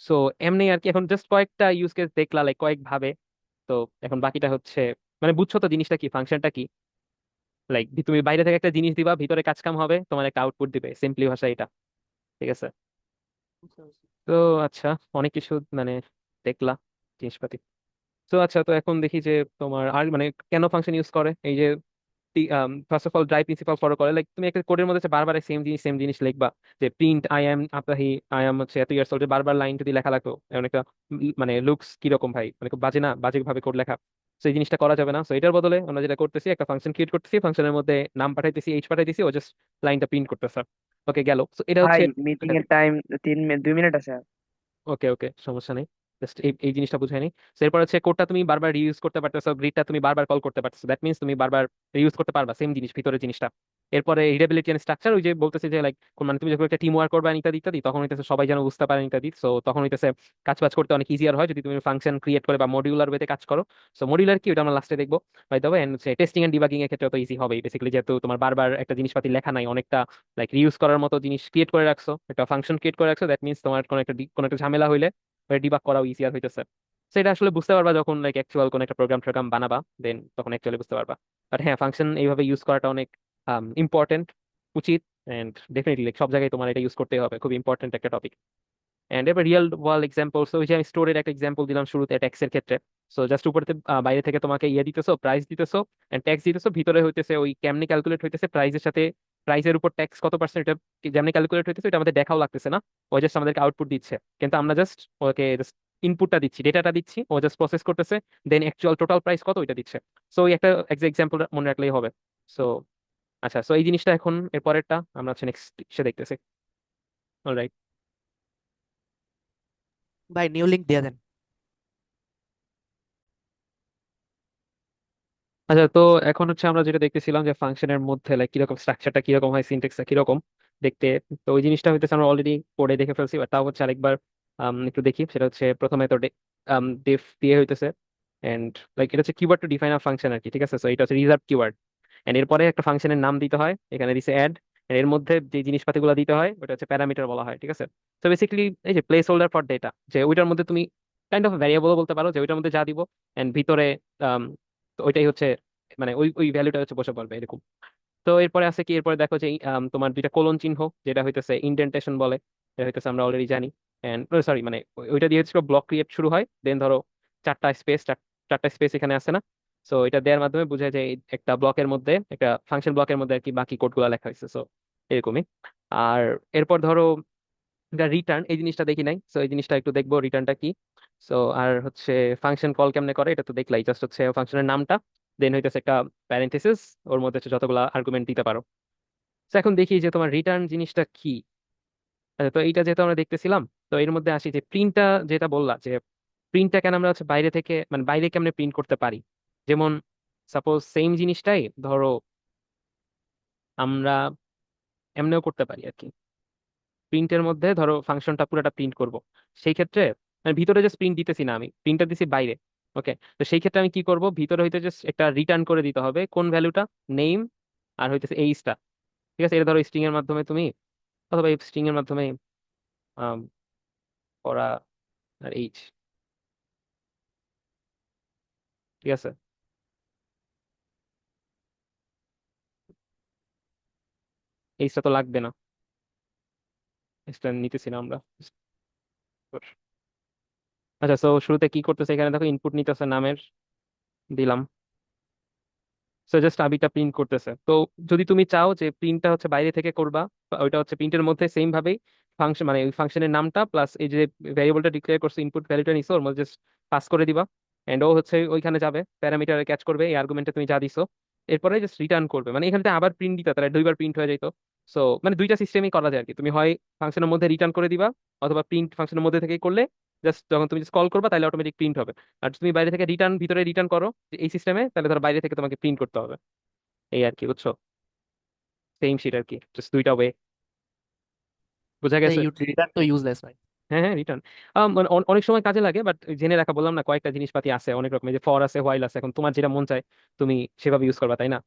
সো এমনি আর কি, এখন জাস্ট কয়েকটা ইউজ কেস দেখলা লাইক কয়েক ভাবে। তো এখন বাকিটা হচ্ছে মানে বুঝছো তো জিনিসটা কি, ফাংশনটা কি? লাইক তুমি বাইরে থেকে একটা জিনিস দিবা, ভিতরে কাজ কাম হবে, তোমার একটা আউটপুট দিবে, সিম্পলি ভাষা এটা। ঠিক আছে? বুঝতে পারছি। তো আচ্ছা, অনেক কিছু মানে দেখলা জিনিসপাতি। তো আচ্ছা, তো এখন দেখি যে তোমার আর মানে কেন ফাংশন ইউজ করে, এই যে first of all dry principle follow করে, লাইক তুমি একটা কোডের মধ্যে হচ্ছে বারবার সেম জিনিস লিখবা, যে প্রিন্ট আই এম আপাহি, আই এম হচ্ছে এত ইয়ার্স ওল্ড, বারবার লাইন যদি লেখা লাগতো এমন একটা মানে লুকস কিরকম ভাই, মানে খুব বাজে না, বাজে ভাবে কোড লেখা। তো এই জিনিসটা করা যাবে না। তো এটার বদলে আমরা যেটা করতেছি, একটা ফাংশন ক্রিয়েট করতেছি, ফাংশনের মধ্যে নাম পাঠাইতেছি, এইচ পাঠাইতেছি, ও জাস্ট লাইনটা প্রিন্ট করতেছে। ওকে, গেল। তো এটা ভাই হচ্ছে মিটিং এটা। এর টাইম 2 মিনিট আছে। ওকে ওকে, সমস্যা নেই। জাস্ট এই এই জিনিসটা বুঝাই নি। So, এরপর হচ্ছে কোডটা তুমি বারবার রিউজ করতে পারতেছো, গ্রিডটা তুমি বারবার কল করতে পারতেছো, দ্যাট মিনস তুমি বারবার রিউজ করতে পারবা সেম জিনিস, ভিতরের জিনিসটা। এরপরে রিডেবিলিটি এন্ড স্ট্রাকচার, ওই যে বলতেছে যে লাইক মানে তুমি যখন একটা টিম ওয়ার্ক করবে ইত্যাদি ইত্যাদি, তখন হইতেছে সবাই যেন বুঝতে পারে ইত্যাদি। সো তখন হইতেছে কাজ বাজ করতে অনেক ইজিয়ার হয় যদি তুমি ফাংশন ক্রিয়েট করে বা মডিউলার ওয়েতে কাজ করো। সো মডিউলার কি, ওটা আমরা লাস্টে দেখবো। বাই দ্য ওয়ে, এন্ড হচ্ছে টেস্টিং এন্ড ডিবাগিং এর ক্ষেত্রে তো ইজি হবেই বেসিক্যালি, যেহেতু তোমার বারবার একটা জিনিসপাতি লেখা নাই, অনেকটা লাইক রিউজ করার মতো জিনিস ক্রিয়েট করে রাখছো, একটা ফাংশন ক্রিয়েট করে রাখছো, দ্যাট মিনস তোমার কোনো একটা ঝামেলা হইলে ডিবাগ করাও ইজিয়ার হইতেছে। সেটা আসলে বুঝতে পারবা যখন লাইক অ্যাকচুয়াল কোন একটা প্রোগ্রাম টোগ্রাম বানাবা, দেন তখন অ্যাকচুয়ালি বুঝতে পারবা। বাট হ্যাঁ, ফাংশন এইভাবে ইউজ করাটা অনেক ইম্পর্টেন্ট, উচিত। এন্ড ডেফিনেটলি সব জায়গায় তোমার এটা ইউজ করতে হবে, খুব ইম্পর্টেন্ট একটা টপিক। এন্ড এবার রিয়েল ওয়ার্ল্ড এক্সাম্পল, তো ওই যে আমি স্টোরের একটা এক্সাম্পল দিলাম শুরুতে ট্যাক্সের ক্ষেত্রে। সো জাস্ট উপরে বাইরে থেকে তোমাকে ইয়ে দিতেছো, প্রাইস দিতেছো এন্ড ট্যাক্স দিতেছো, ভিতরে হইতেছে ওই কেমনি ক্যালকুলেট হইতেছে প্রাইসের সাথে, প্রাইসের উপর ট্যাক্স কত পার্সেন্ট, এটা যেমনি ক্যালকুলেট হইতেছে এটা আমাদের দেখাও লাগতেছে না, ও জাস্ট আমাদেরকে আউটপুট দিচ্ছে। কিন্তু আমরা জাস্ট ওকে জাস্ট ইনপুটটা দিচ্ছি, ডেটাটা দিচ্ছি, ও জাস্ট প্রসেস করতেছে, দেন অ্যাকচুয়াল টোটাল প্রাইস কত ওইটা দিচ্ছে। সো এই একটা এক্সাম্পল মনে রাখলেই হবে। সো আচ্ছা, সো এই জিনিসটা এখন এর পরেরটা আমরা হচ্ছে নেক্সট সে দেখতেছি। অলরাইট। ভাই নিউ লিঙ্ক দিয়ে দেন। আচ্ছা, তো এখন হচ্ছে আমরা যেটা দেখতেছিলাম যে ফাংশনের মধ্যে লাইক কিরকম স্ট্রাকচারটা কিরকম হয়, সিনট্যাক্সটা কিরকম দেখতে। তো ওই জিনিসটা হইতেছে আমরা অলরেডি পড়ে দেখে ফেলছি, বাট তাও হচ্ছে আরেকবার একটু দেখি। সেটা হচ্ছে প্রথমে তো ডিফ দিয়ে হইতেছে, এন্ড লাইক এটা হচ্ছে keyword to define a function আর কি, ঠিক আছে। তো এটা হচ্ছে রিজার্ভ কিওয়ার্ড, এন্ড এরপরে একটা ফাংশনের নাম দিতে হয়, এখানে দিছে অ্যাড, এর মধ্যে যে জিনিসপাতিগুলো দিতে হয় ওটা হচ্ছে প্যারামিটার বলা হয়, ঠিক আছে। তো বেসিক্যালি এই যে প্লেস হোল্ডার ফর ডেটা, যে ওইটার মধ্যে তুমি কাইন্ড অফ ভ্যারিয়েবল বলতে পারো, যে ওইটার মধ্যে যা দিব এন্ড ভিতরে তো ওইটাই হচ্ছে মানে ওই ওই ভ্যালুটা হচ্ছে বসে পড়বে এরকম। তো এরপরে আছে কি, এরপরে দেখো যে তোমার দুইটা কোলন চিহ্ন, যেটা হইতেছে ইন্ডেন্টেশন বলে, এটা হইতেছে আমরা অলরেডি জানি। এন্ড সরি মানে ওইটা দিয়ে হচ্ছে ব্লক ক্রিয়েট শুরু হয়, দেন ধরো চারটা স্পেস, চারটা স্পেস এখানে আছে না। সো এটা দেওয়ার মাধ্যমে বোঝায় যে এই একটা ব্লকের মধ্যে, একটা ফাংশন ব্লকের মধ্যে আর কি বাকি কোডগুলো লেখা হয়েছে। সো এরকমই। আর এরপর ধরো এটা রিটার্ন, এই জিনিসটা দেখি নাই, সো এই জিনিসটা একটু দেখবো রিটার্নটা কি। সো আর হচ্ছে ফাংশন কল কেমনে করে এটা তো দেখলাই, জাস্ট হচ্ছে ফাংশনের নামটা, দেন হইতেছে একটা প্যারেন্থেসিস, ওর মধ্যে হচ্ছে যতগুলা আর্গুমেন্ট দিতে পারো। তো এখন দেখি যে তোমার রিটার্ন জিনিসটা কি। আচ্ছা, তো এইটা যেহেতু আমরা দেখতেছিলাম, তো এর মধ্যে আসি যে প্রিন্টটা, যেটা বললা যে প্রিন্টটা কেন আমরা হচ্ছে বাইরে থেকে মানে বাইরে কেমনে প্রিন্ট করতে পারি। যেমন সাপোজ সেম জিনিসটাই ধরো আমরা এমনিও করতে পারি আর কি। প্রিন্টের মধ্যে ধরো ফাংশনটা পুরোটা প্রিন্ট করব, সেই ক্ষেত্রে মানে ভিতরে জাস্ট প্রিন্ট দিতেছি না, আমি প্রিন্টটা দিছি বাইরে। ওকে, তো সেই ক্ষেত্রে আমি কি করব, ভিতরে হইতে জাস্ট একটা রিটার্ন করে দিতে হবে কোন ভ্যালুটা, নেম আর হইতেছে এইচটা, ঠিক আছে। এটা ধরো স্ট্রিং এর মাধ্যমে তুমি, অথবা স্ট্রিং এর মাধ্যমে আম, করা, আর এইচ, ঠিক আছে। এইচটা তো লাগবে না, এইচটা নিতেছি না আমরা। আচ্ছা, তো শুরুতে কি করতেছে, এখানে দেখো ইনপুট নিতেছে নামের, দিলাম। সো জাস্ট আবিটা প্রিন্ট করতেছে। তো যদি তুমি চাও যে প্রিন্টটা হচ্ছে বাইরে থেকে করবা, বা ওইটা হচ্ছে প্রিন্টের মধ্যে সেম ভাবেই ফাংশন মানে ওই ফাংশনের নামটা প্লাস এই যে ভ্যারিয়েবলটা ডিক্লেয়ার করছো, ইনপুট ভ্যালুটা নিছো, ওর মধ্যে জাস্ট পাস করে দিবা, এন্ড ও হচ্ছে ওইখানে যাবে প্যারামিটারে ক্যাচ করবে এই আর্গুমেন্টে তুমি যা দিছো, এরপরে জাস্ট রিটার্ন করবে। মানে এখানে আবার প্রিন্ট দিতে তাহলে দুইবার প্রিন্ট হয়ে যেত। সো মানে দুইটা সিস্টেমই করা যায় আর কি, তুমি হয় ফাংশনের মধ্যে রিটার্ন করে দিবা, অথবা প্রিন্ট ফাংশনের মধ্যে থেকেই করলে জাস্ট যখন তুমি কল করবা তাহলে অটোমেটিক প্রিন্ট হবে। আর যদি তুমি বাইরে থেকে রিটার্ন ভিতরে রিটার্ন করো যে এই সিস্টেমে, তাহলে ধরো বাইরে থেকে তোমাকে প্রিন্ট করতে হবে, এই আর কি, বুঝছো। সেম শিট আর কি, জাস্ট দুইটা ওয়ে। বোঝা গেছে? রিটার্ন তো ইউজলেস ভাই। হ্যাঁ হ্যাঁ, রিটার্ন অনেক সময় কাজে লাগে, বাট জেনে রাখা, বললাম না কয়েকটা জিনিসপাতি আছে অনেক রকমের, যে ফর আছে, হোয়াইল আছে, এখন তোমার যেটা মন চায় তুমি সেভাবে ইউজ করবা, তাই না?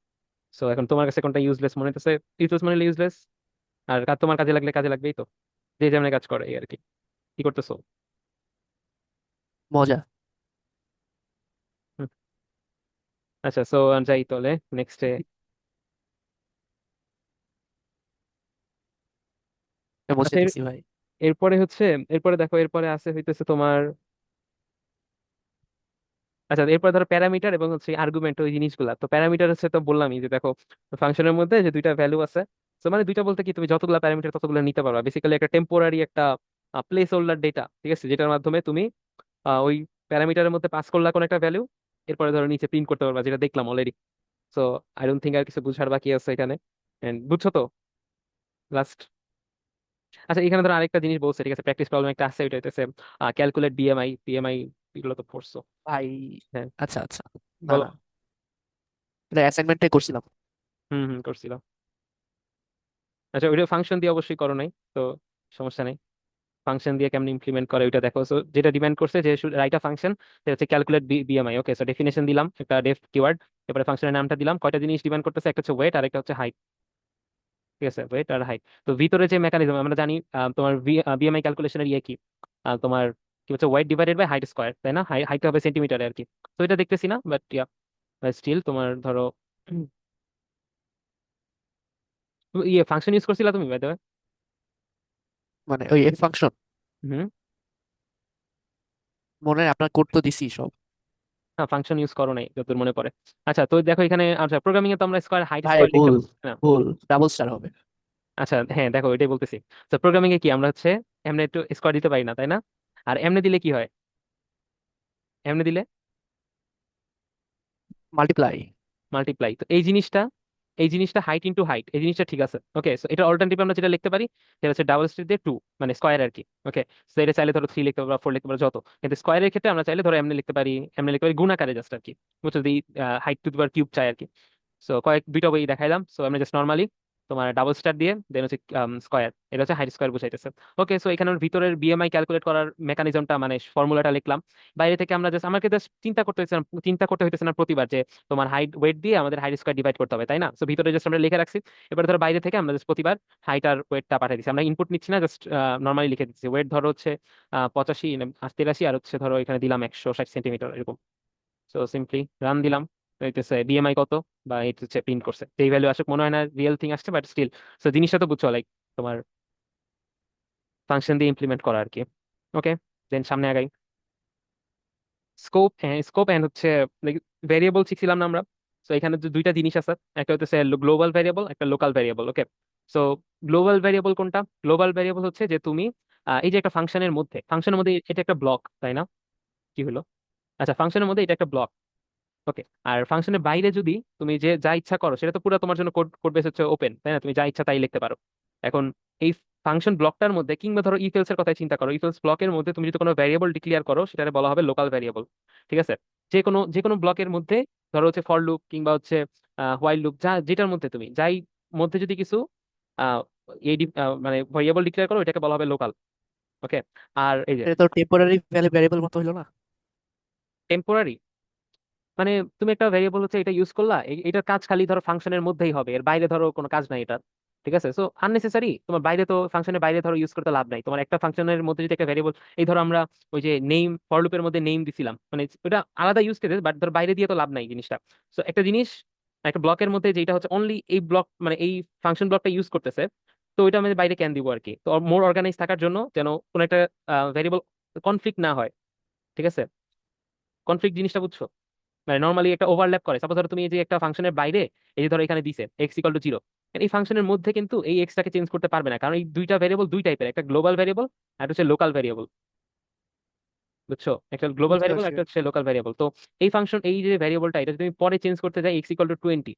সো এখন তোমার কাছে কোনটা ইউজলেস মনে হচ্ছে, ইউজলেস মনে হলে ইউজলেস, আর তোমার কাজে লাগলে কাজে লাগবেই তো, যে যেমন কাজ করে এই আর কি। কি করতেছো? মজা। হুম, আচ্ছা, সো যাই তাহলে নেক্সটে। আচ্ছা, বুঝতেছি ভাই। এরপরে হচ্ছে, এরপরে দেখো এরপরে আছে হইতেছে তোমার, আচ্ছা এরপর ধরো প্যারামিটার এবং হচ্ছে আর্গুমেন্ট, ওই জিনিসগুলা। তো প্যারামিটার হচ্ছে তো বললামই যে দেখো ফাংশনের মধ্যে যে দুইটা ভ্যালু আছে, তো মানে দুইটা বলতে কি, তুমি যতগুলা প্যারামিটার ততগুলো নিতে পারবা, বেসিক্যালি একটা টেম্পোরারি একটা প্লেস হোল্ডার ডেটা, ঠিক আছে, যেটার মাধ্যমে তুমি ওই প্যারামিটারের মধ্যে পাস করলা কোন একটা ভ্যালু, এরপরে ধরো নিচে প্রিন্ট করতে পারবা, যেটা দেখলাম already. So I don't think আর কিছু বুঝার বাকি আছে এখানে। এন্ড বুঝছো তো লাস্ট? আচ্ছা, এখানে ধরো আরেকটা জিনিস বলছে, ঠিক আছে, প্র্যাকটিস প্রবলেম একটা আছে, ওইটা হইতেছে ক্যালকুলেট বিএমআই পিএমআই, এগুলো তো পড়ছো? ভাই হ্যাঁ, আচ্ছা আচ্ছা, না বলো। না, এটা অ্যাসাইনমেন্টে করছিলাম। হুম হুম, করছিলাম। আচ্ছা, ওইটা ফাংশন দিয়ে অবশ্যই করো নাই তো, সমস্যা নেই। ফাংশন দিয়ে কেমন ইমপ্লিমেন্ট করে ওইটা দেখো। সো যেটা ডিমান্ড করছে যে রাইট আ ফাংশন, সেটা হচ্ছে ক্যালকুলেট বিএমআই। ওকে, সো ডেফিনেশন দিলাম, একটা ডেফ কিওয়ার্ড, এরপরে ফাংশনের নামটা দিলাম। কয়টা জিনিস ডিমান্ড করতেছে, একটা হচ্ছে ওয়েট আর একটা হচ্ছে হাইট। ঠিক আছে, ওয়েট আর হাইট। তো ভিতরে যে মেকানিজম আমরা জানি, তোমার বিএমআই ক্যালকুলেশনের ইয়ে কি, তোমার কি হচ্ছে weight divided by height square, তাই না? হাইট হবে সেন্টিমিটারে আর কি। তো এটা দেখতেছি না, বাট ইয়া, স্টিল তোমার ধরো ইয়ে ফাংশন ইউজ করছিলা তুমি বাই দ্য ওয়ে? মানে ওই এফ ফাংশন, হুম। মনে হয় আপনার কোড তো দিছি সব। হ্যাঁ, ফাংশন ইউজ করো নাই যতদূর মনে পড়ে। আচ্ছা, তো দেখো এখানে, আচ্ছা প্রোগ্রামিং এ তো আমরা স্কোয়ার হাইট ভাই স্কোয়ার লিখতে ভুল, পারি না? ভুল, ডাবল স্টার হবে। আচ্ছা হ্যাঁ, দেখো এটাই বলতেছি। তো প্রোগ্রামিং এ কি আমরা হচ্ছে এমনি একটু স্কোয়ার দিতে পারি না, তাই না? আর এমনি দিলে কি হয়? এমনি দিলে মাল্টিপ্লাই। মাল্টিপ্লাই। তো এই জিনিসটা হাইট ইনটু হাইট, এই জিনিসটা ঠিক আছে। ওকে, সো এটা অল্টারনেটিভ আমরা যেটা লিখতে পারি সেটা হচ্ছে ডাবল স্টেট দিয়ে টু, মানে স্কোয়ার আর কি। ওকে, সো এটা চাইলে ধরো থ্রি লিখতে পারো, ফোর লিখতে পারো, যত। কিন্তু স্কোয়ারের ক্ষেত্রে আমরা চাইলে ধরো এমনি লিখতে পারি গুণাকারে জাস্ট আর কি। বুঝছো, যদি height to the power cube চাই আর কি। সো দুইটা বই দেখাইলাম। সো আমরা জাস্ট নর্মালি তোমার ডাবল স্টার দিয়ে দেন হচ্ছে স্কোয়ার, এটা হচ্ছে হাইট স্কোয়ার বুঝাইতেছে। ওকে, সো এখানে ভিতরের বিএমআই ক্যালকুলেট করার মেকানিজমটা মানে ফর্মুলাটা লিখলাম। বাইরে থেকে আমরা জাস্ট আমাকে জাস্ট চিন্তা করতে হইতেছে না প্রতিবার যে তোমার হাইট ওয়েট দিয়ে আমাদের হাইট স্কোয়ার ডিভাইড করতে হবে, তাই না? সো ভিতরে জাস্ট আমরা লিখে রাখছি। এবার ধরো বাইরে থেকে আমরা জাস্ট প্রতিবার হাইট আর ওয়েটটা পাঠিয়ে দিচ্ছি, আমরা ইনপুট নিচ্ছি না, জাস্ট নর্মালি লিখে দিচ্ছি। ওয়েট ধরো হচ্ছে 85, 83, আর হচ্ছে ধরো এখানে দিলাম 160 সেন্টিমিটার এরকম। সো সিম্পলি রান দিলাম, হইতেছে বিএমআই কত, বা এই হচ্ছে প্রিন্ট করছে, যেই ভ্যালু আসুক, মনে হয় না রিয়েল থিং আসছে, বাট স্টিল। সো জিনিসটা তো বুঝছো, লাইক তোমার ফাংশন দিয়ে ইমপ্লিমেন্ট করা আর কি। ওকে, দেন সামনে আগাই। স্কোপ এন্ড হচ্ছে ভেরিয়েবল শিখছিলাম না আমরা? তো এখানে দুইটা জিনিস আছে, একটা হচ্ছে গ্লোবাল ভেরিয়েবল, একটা লোকাল ভেরিয়েবল। ওকে, সো গ্লোবাল ভেরিয়েবল কোনটা? গ্লোবাল ভেরিয়েবল হচ্ছে যে তুমি এই যে একটা ফাংশনের মধ্যে এটা একটা ব্লক, তাই না? কি হলো? আচ্ছা, ফাংশনের মধ্যে এটা একটা ব্লক। ওকে, আর ফাংশনের বাইরে যদি তুমি যে যা ইচ্ছা করো, সেটা তো পুরো তোমার জন্য কোড কোড বেস হচ্ছে ওপেন, তাই না? তুমি যা ইচ্ছা তাই লিখতে পারো। এখন এই ফাংশন ব্লকটার মধ্যে, কিংবা ধরো ইফ এলস এর কথা চিন্তা করো, ইফ এলস ব্লকের মধ্যে তুমি যদি কোনো ভ্যারিয়েবল ডিক্লেয়ার করো, সেটা বলা হবে লোকাল ভ্যারিয়েবল। ঠিক আছে, যে কোনো ব্লকের মধ্যে, ধরো হচ্ছে ফর লুপ কিংবা হচ্ছে হোয়াইল লুপ, যেটার মধ্যে তুমি যাই মধ্যে যদি কিছু আহ মানে ভ্যারিয়েবল ডিক্লেয়ার করো, এটাকে বলা হবে লোকাল। ওকে, আর এই যে এটা তো টেম্পোরারি ভ্যারিয়েবল মতো হইলো না? টেম্পোরারি, মানে তুমি একটা ভেরিয়েবল হচ্ছে এটা ইউজ করলা, এটার কাজ খালি ধরো ফাংশনের মধ্যেই হবে, এর বাইরে ধরো কোনো কাজ নাই এটা। ঠিক আছে, সো আননেসেসারি, তোমার বাইরে তো ফাংশনের বাইরে ধরো ইউজ করতে লাভ নাই। তোমার একটা ফাংশনের মধ্যে যদি একটা ভেরিয়েবল, এই ধরো আমরা ওই যে নেম ফর লুপের মধ্যে নেম দিছিলাম, মানে ওটা আলাদা ইউজ কেস, বাট ধর বাইরে দিয়ে তো লাভ নাই জিনিসটা। সো একটা জিনিস একটা ব্লকের মধ্যে যেটা হচ্ছে অনলি এই ব্লক, মানে এই ফাংশন ব্লকটা ইউজ করতেছে, তো ওইটা আমাদের বাইরে কেন দিব আর কি? তো মোর অর্গানাইজ থাকার জন্য, যেন কোনো একটা ভেরিয়েবল কনফ্লিক্ট না হয়। ঠিক আছে, কনফ্লিক্ট জিনিসটা বুঝছো? মানে নর্মালি একটা ওভারল্যাপ করে। সাপোজ ধরো তুমি এই যে একটা ফাংশনের বাইরে, এই যে ধরো এখানে দিছে x = 0, এই ফাংশনের মধ্যে কিন্তু এই এক্সটাকে চেঞ্জ করতে পারবে না, কারণ এই দুইটা ভেরিয়েবল দুই টাইপের, একটা গ্লোবাল ভেরিয়েবল আর একটা হচ্ছে লোকাল ভেরিয়েবল। বুঝছো, একটা গ্লোবাল বুঝতে ভেরিয়েবল, পারছি। একটা হচ্ছে লোকাল ভেরিয়েবল। তো এই যে ভেরিয়েবলটা, এটা যদি তুমি পরে চেঞ্জ করতে যাই x = 20,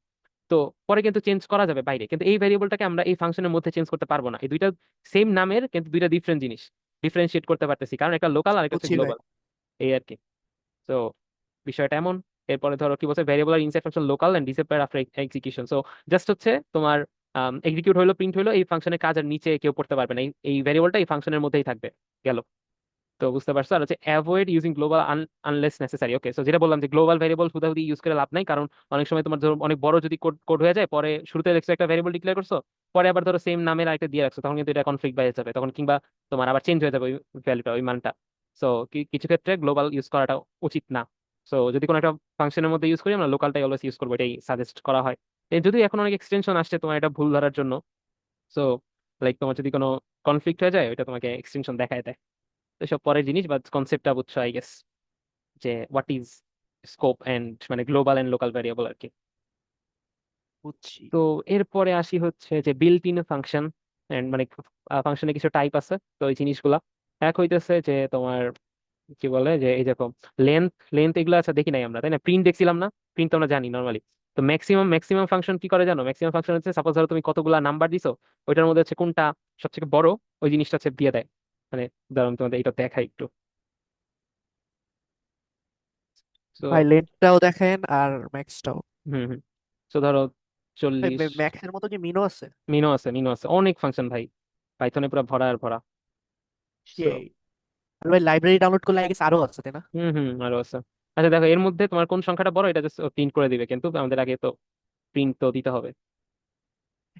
তো পরে কিন্তু চেঞ্জ করা যাবে বাইরে, কিন্তু এই ভেরিয়েবলটাকে আমরা এই ফাংশনের মধ্যে চেঞ্জ করতে পারবো না। এই দুইটা সেম নামের কিন্তু দুইটা ডিফারেন্ট জিনিস, ডিফারেন্সিয়েট করতে পারতেছি, কারণ একটা লোকাল আর একটা হচ্ছে বুঝছি ভাই। গ্লোবাল, এই আর কি। তো বিষয়টা এমন। এরপরে ধরো কি বলছে, variable are inside function local and disappear after execution. So just হচ্ছে তোমার এক্সিকিউট হইলো, প্রিন্ট হইলো, এই ফাংশনের কাজ আর নিচে কেউ পড়তে পারবে না, এই ভ্যারিয়েবলটা এই ফাংশনের মধ্যেই থাকবে। গেল? তো বুঝতে পারছো? আর হচ্ছে avoid using global unless necessary. Okay, so যেটা বললাম যে গ্লোবাল ভ্যারিয়েবল হুদাহুদি ইউজ করে লাভ নাই, কারণ অনেক সময় তোমার ধরো অনেক বড় যদি কোড কোড হয়ে যায়, পরে শুরুতে দেখছো একটা ভ্যারিয়েবল ডিক্লেয়ার করছো, পরে আবার ধরো সেম নামের আরেকটা দিয়ে রাখছো, তখন কিন্তু এটা কনফ্লিক্ট বাইরে যাবে তখন, কিংবা তোমার আবার চেঞ্জ হয়ে যাবে ওই ভ্যালুটা, ওই মানটা। সো কিছু ক্ষেত্রে গ্লোবাল ইউজ করাটা উচিত না। সো যদি কোনো একটা ফাংশনের মধ্যে ইউজ করি, আমরা লোকালটাই অলওয়েজ ইউজ করবো, এটাই সাজেস্ট করা হয়। যদি এখন অনেক এক্সটেনশন আসছে তোমার এটা ভুল ধরার জন্য, সো লাইক তোমার যদি কোনো কনফ্লিক্ট হয়ে যায়, ওটা তোমাকে এক্সটেনশন দেখায় দেয়। তো সব পরের জিনিস, বা কনসেপ্টটা বুঝছো আই গেস, যে হোয়াট ইজ স্কোপ এন্ড মানে গ্লোবাল এন্ড লোকাল ভ্যারিয়েবল আর কি। বুঝছি। তো এরপরে আসি হচ্ছে যে বিল্ট ইন ফাংশন এন্ড মানে ফাংশনে কিছু টাইপ আছে, তো এই জিনিসগুলা এক হইতেছে যে তোমার কি বলে যে এই দেখো লেন্থ লেন্থ এগুলো আছে দেখি নাই আমরা, তাই না? প্রিন্ট দেখছিলাম না? প্রিন্ট তো আমরা জানি নর্মালি। তো ম্যাক্সিমাম ফাংশন কি করে জানো? ম্যাক্সিমাম ফাংশন হচ্ছে সাপোজ ধরো তুমি কতগুলা নাম্বার দিছো, ওইটার মধ্যে হচ্ছে কোনটা সবথেকে বড়, ওই জিনিসটা হচ্ছে দিয়ে দেয়। মানে ধরো তোমাদের এটা দেখাই একটু। তো ভাই লেন্থটাও দেখেন আর ম্যাক্সটাও। হুম হুম। তো ধরো ভাই 40। ম্যাক্সের মতো কি মিনও আছে? মিনো আছে অনেক ফাংশন ভাই, পাইথনে পুরো ভরা আর ভরা। So, সেই। আর ভাই লাইব্রেরি ডাউনলোড করলে আগে আরো আছে তাই না? হুম হুম, আরো আছে। আচ্ছা দেখো এর মধ্যে তোমার কোন সংখ্যাটা বড় এটা জাস্ট প্রিন্ট করে দিবে, কিন্তু আমাদের আগে তো প্রিন্ট তো দিতে হবে,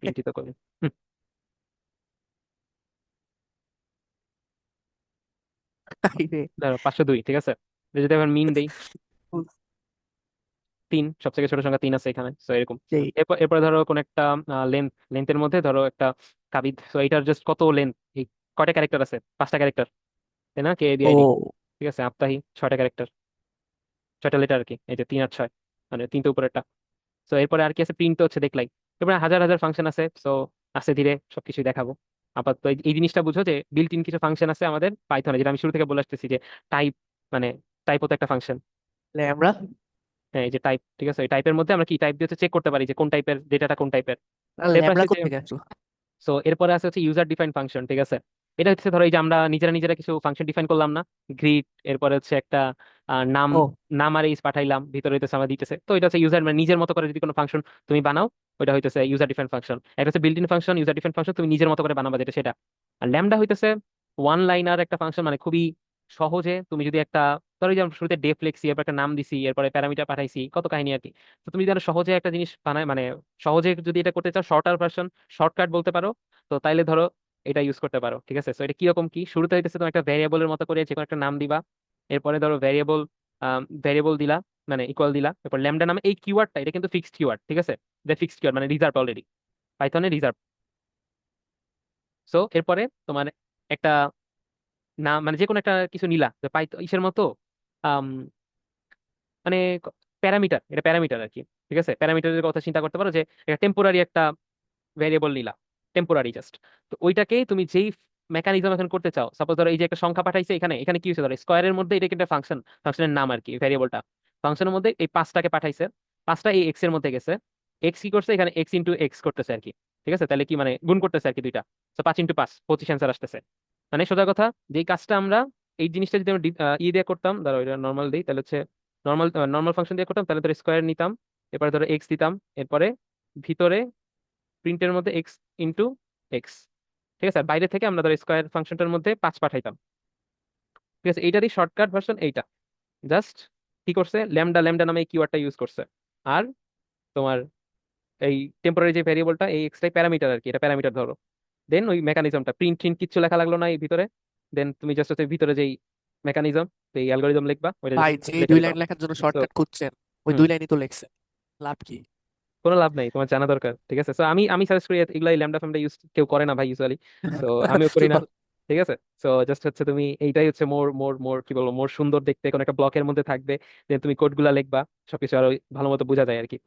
প্রিন্টই তো করি। হুম, আরে, ধরো 502, ঠিক আছে? এটা যদি আবার মিন দেই, 3, সবথেকে ছোট সংখ্যা 3 আছে এখানে, তো এরকম। সেই। এরপরে ধরো কোন একটা লেন্থের মধ্যে ধরো একটা কাবিদ, তো এটার জাস্ট কত লেন্থ, এই কয়টা ক্যারেক্টার আছে? 5টা ক্যারেক্টার, তাই না? কে এ বি আই ডি, ও ঠিক আছে? আপতাহি 6টা ক্যারেক্টার, 6টা লেটার আর কি, এই যে 3 আর 6, মানে 3টে উপরেরটা। তো এরপরে আর কি আছে? প্রিন্ট হচ্ছে দেখলাই। এরপরে হাজার হাজার ফাংশন আছে, তো আস্তে ধীরে সবকিছু দেখাবো। আপাতত এই জিনিসটা বুঝো যে বিল্ট ইন কিছু ফাংশন আছে আমাদের পাইথনে, যেটা আমি শুরু থেকে বলে আসতেছি যে টাইপ, মানে টাইপও তো একটা ফাংশন। আমরা হ্যাঁ, এই যে টাইপ, ঠিক আছে? এই টাইপের মধ্যে আমরা কি টাইপ দিয়ে চেক করতে পারি যে কোন টাইপের ডেটাটা কোন টাইপের। এরপর ল্যামড়া আছে যে কোথেকে আসলো? সো এরপরে আছে হচ্ছে ইউজার ডিফাইন ফাংশন, ঠিক আছে? এটা হচ্ছে ধরো এই যে আমরা নিজেরা নিজেরা কিছু ফাংশন ডিফাইন করলাম না, গ্রিড, এরপরে হচ্ছে একটা নাম, ও নাম আর এইস পাঠাইলাম, ভিতরে হইতেছে আমরা দিতেছে, তো এটা হচ্ছে ইউজার, মানে নিজের মতো করে যদি কোনো ফাংশন তুমি বানাও, ওইটা হইতেছে ইউজার ডিফাইন ফাংশন। একটা হচ্ছে built in function, user define function তুমি নিজের মতো করে বানাবা, যেটা সেটা। আর ল্যামডা হইতেছে ওয়ান লাইনার একটা ফাংশন, মানে খুবই সহজে তুমি যদি একটা, ধরো এই যে আমরা শুরুতে ডেফ লিখছি, এরপর একটা নাম দিছি, এরপরে প্যারামিটার পাঠাইছি, কত কাহিনী আর কি। তো তুমি যদি আরো সহজে একটা জিনিস বানায়, মানে সহজে যদি এটা করতে চাও, শর্টার ভার্সন, শর্টকাট বলতে পারো, তো তাইলে ধরো এটা ইউজ করতে পারো, ঠিক আছে? তো এটা কিরকম কি, শুরুতে হইতেছে তুমি একটা ভ্যারিয়েবলের মতো করে যে কোনো একটা নাম দিবা, এরপরে ধরো ভ্যারিয়েবল দিলা, মানে ইকুয়াল দিলা, এরপর ল্যামডা নামে এই কিওয়ার্ডটা, এটা কিন্তু ফিক্সড কিওয়ার্ড, ঠিক আছে? এটা ফিক্সড কিওয়ার্ড মানে রিজার্ভ অলরেডি, পাইথনে রিজার্ভ। সো এরপরে তোমার একটা নাম, মানে যে কোনো একটা কিছু নিলা, যে পাইথন ইসের মতো, আম, মানে প্যারামিটার, এটা প্যারামিটার আর কি, ঠিক আছে? প্যারামিটারের কথা চিন্তা করতে পারো যে এটা টেম্পোরারি একটা ভেরিয়েবল নিলা, টেম্পোরারি জাস্ট। তো ওইটাকেই তুমি যেই মেকানিজম এখন করতে চাও, সাপোজ ধরো এই যে একটা সংখ্যা পাঠাইছে, এখানে এখানে কি হয়েছে, ধরো স্কোয়ারের মধ্যে এটা কিন্তু ফাংশন, ফাংশনের নাম আর কি, ভেরিয়েবলটা। ফাংশনের মধ্যে এই 5টাকে পাঠাইছে, 5টা এই এক্স এর মধ্যে গেছে, এক্স কি করছে এখানে, এক্স ইন্টু এক্স করতেছে আর কি, ঠিক আছে? তাহলে কি মানে গুণ করতেছে আর কি দুইটা, তো 5 × 5 25 অ্যান্সার আসতেছে। মানে সোজা কথা, যে কাজটা আমরা, এই জিনিসটা যদি আমরা দিয়ে করতাম, ধরো এটা নর্মাল দিই, তাহলে হচ্ছে নর্মাল নর্মাল ফাংশন দিয়ে করতাম, তাহলে ধরো স্কোয়ার নিতাম, এরপরে ধরো এক্স দিতাম, এরপরে ভিতরে প্রিন্টের মধ্যে এক্স ইন্টু এক্স, ঠিক আছে? আর বাইরে থেকে আমরা ধরো স্কোয়ার ফাংশনটার মধ্যে 5 পাঠাইতাম, ঠিক আছে? এইটারই শর্টকাট ভার্সন এইটা। জাস্ট কি করছে, ল্যামডা ল্যামডা নামে এই কিওয়ার্ডটা ইউজ করছে। আর তোমার এই টেম্পোরারি যে ভ্যারিয়েবলটা, এই এক্সটাই প্যারামিটার আর কি, এটা প্যারামিটার ধরো। দেন ওই মেকানিজমটা, প্রিন্ট ট্রিন্ট কিচ্ছু লেখা লাগলো না এই ভিতরে। দেন তুমি জাস্ট হচ্ছে ভিতরে যেই মেকানিজম, এই অ্যালগোরিদম লিখবা, ওইটা ভাই জাস্ট যে লিখে দুই দিবা। লাইন লেখার জন্য So, শর্টকাট খুঁজছেন, ওই হুম, 2 লাইনই তো লেখছেন, লাভ কি? কোনো লাভ নাই, তোমার জানা দরকার, ঠিক আছে? তো আমি আমি সাজেস্ট করি এগুলাই, ল্যামডা ফ্যামডা ইউজ কেউ করে না ভাই ইউজুয়ালি, তো আমিও করি না, ঠিক আছে? তো জাস্ট হচ্ছে তুমি এইটাই হচ্ছে মোর মোর মোর কি বলবো, মোর সুন্দর দেখতে, কোন একটা ব্লকের মধ্যে থাকবে, দেন তুমি কোড গুলা লিখবা, সবকিছু আরো ভালো মতো বোঝা যায় আর কি।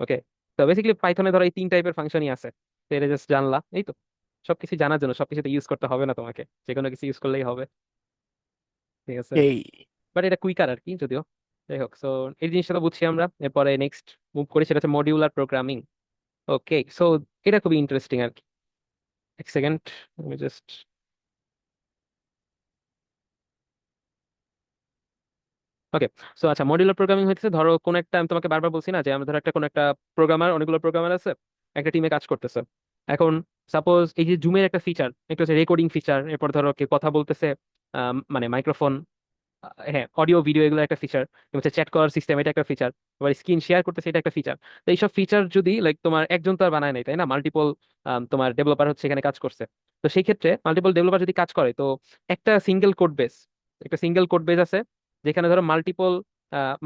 ওকে, তো বেসিক্যালি পাইথনে ধরো এই 3 টাইপের ফাংশনই আছে, তো এটা জাস্ট জানলা, এই তো। সবকিছু জানার জন্য সবকিছুতে ইউজ করতে হবে না তোমাকে, যে কোনো কিছু ইউজ করলেই হবে, ঠিক আছে? এই বাট এটা কুইকার আর কি যদিও। যাই হোক, সো এই জিনিসটা তো বুঝছি আমরা। এরপরে নেক্সট মুভ করি, সেটা হচ্ছে মডিউলার প্রোগ্রামিং। ওকে, সো এটা খুবই ইন্টারেস্টিং আর কি। এক সেকেন্ড, আমি জাস্ট, ওকে। সো আচ্ছা, মডিউলার প্রোগ্রামিং হচ্ছে ধরো কোন একটা, আমি তোমাকে বারবার বলছি না যে আমরা ধরো একটা কোন একটা প্রোগ্রামার, অনেকগুলো প্রোগ্রামার আছে, একটা টিমে কাজ করতেছে। এখন সাপোজ এই যে জুমের একটা ফিচার, একটা হচ্ছে রেকর্ডিং ফিচার, এরপর ধরো কেউ কথা বলতেছে, মানে মাইক্রোফোন, হ্যাঁ অডিও ভিডিও, এগুলো একটা ফিচার। হচ্ছে চ্যাট করার সিস্টেম, এটা একটা ফিচার। আবার স্ক্রিন শেয়ার করতেছে, এটা একটা ফিচার। তো এইসব ফিচার যদি লাইক তোমার একজন তো আর বানায় নাই, তাই না? মাল্টিপল তোমার ডেভেলপার হচ্ছে এখানে কাজ করছে। তো সেই ক্ষেত্রে মাল্টিপল ডেভেলপার যদি কাজ করে, তো একটা সিঙ্গেল কোড বেস, একটা সিঙ্গেল কোড বেস আছে, যেখানে ধরো মাল্টিপল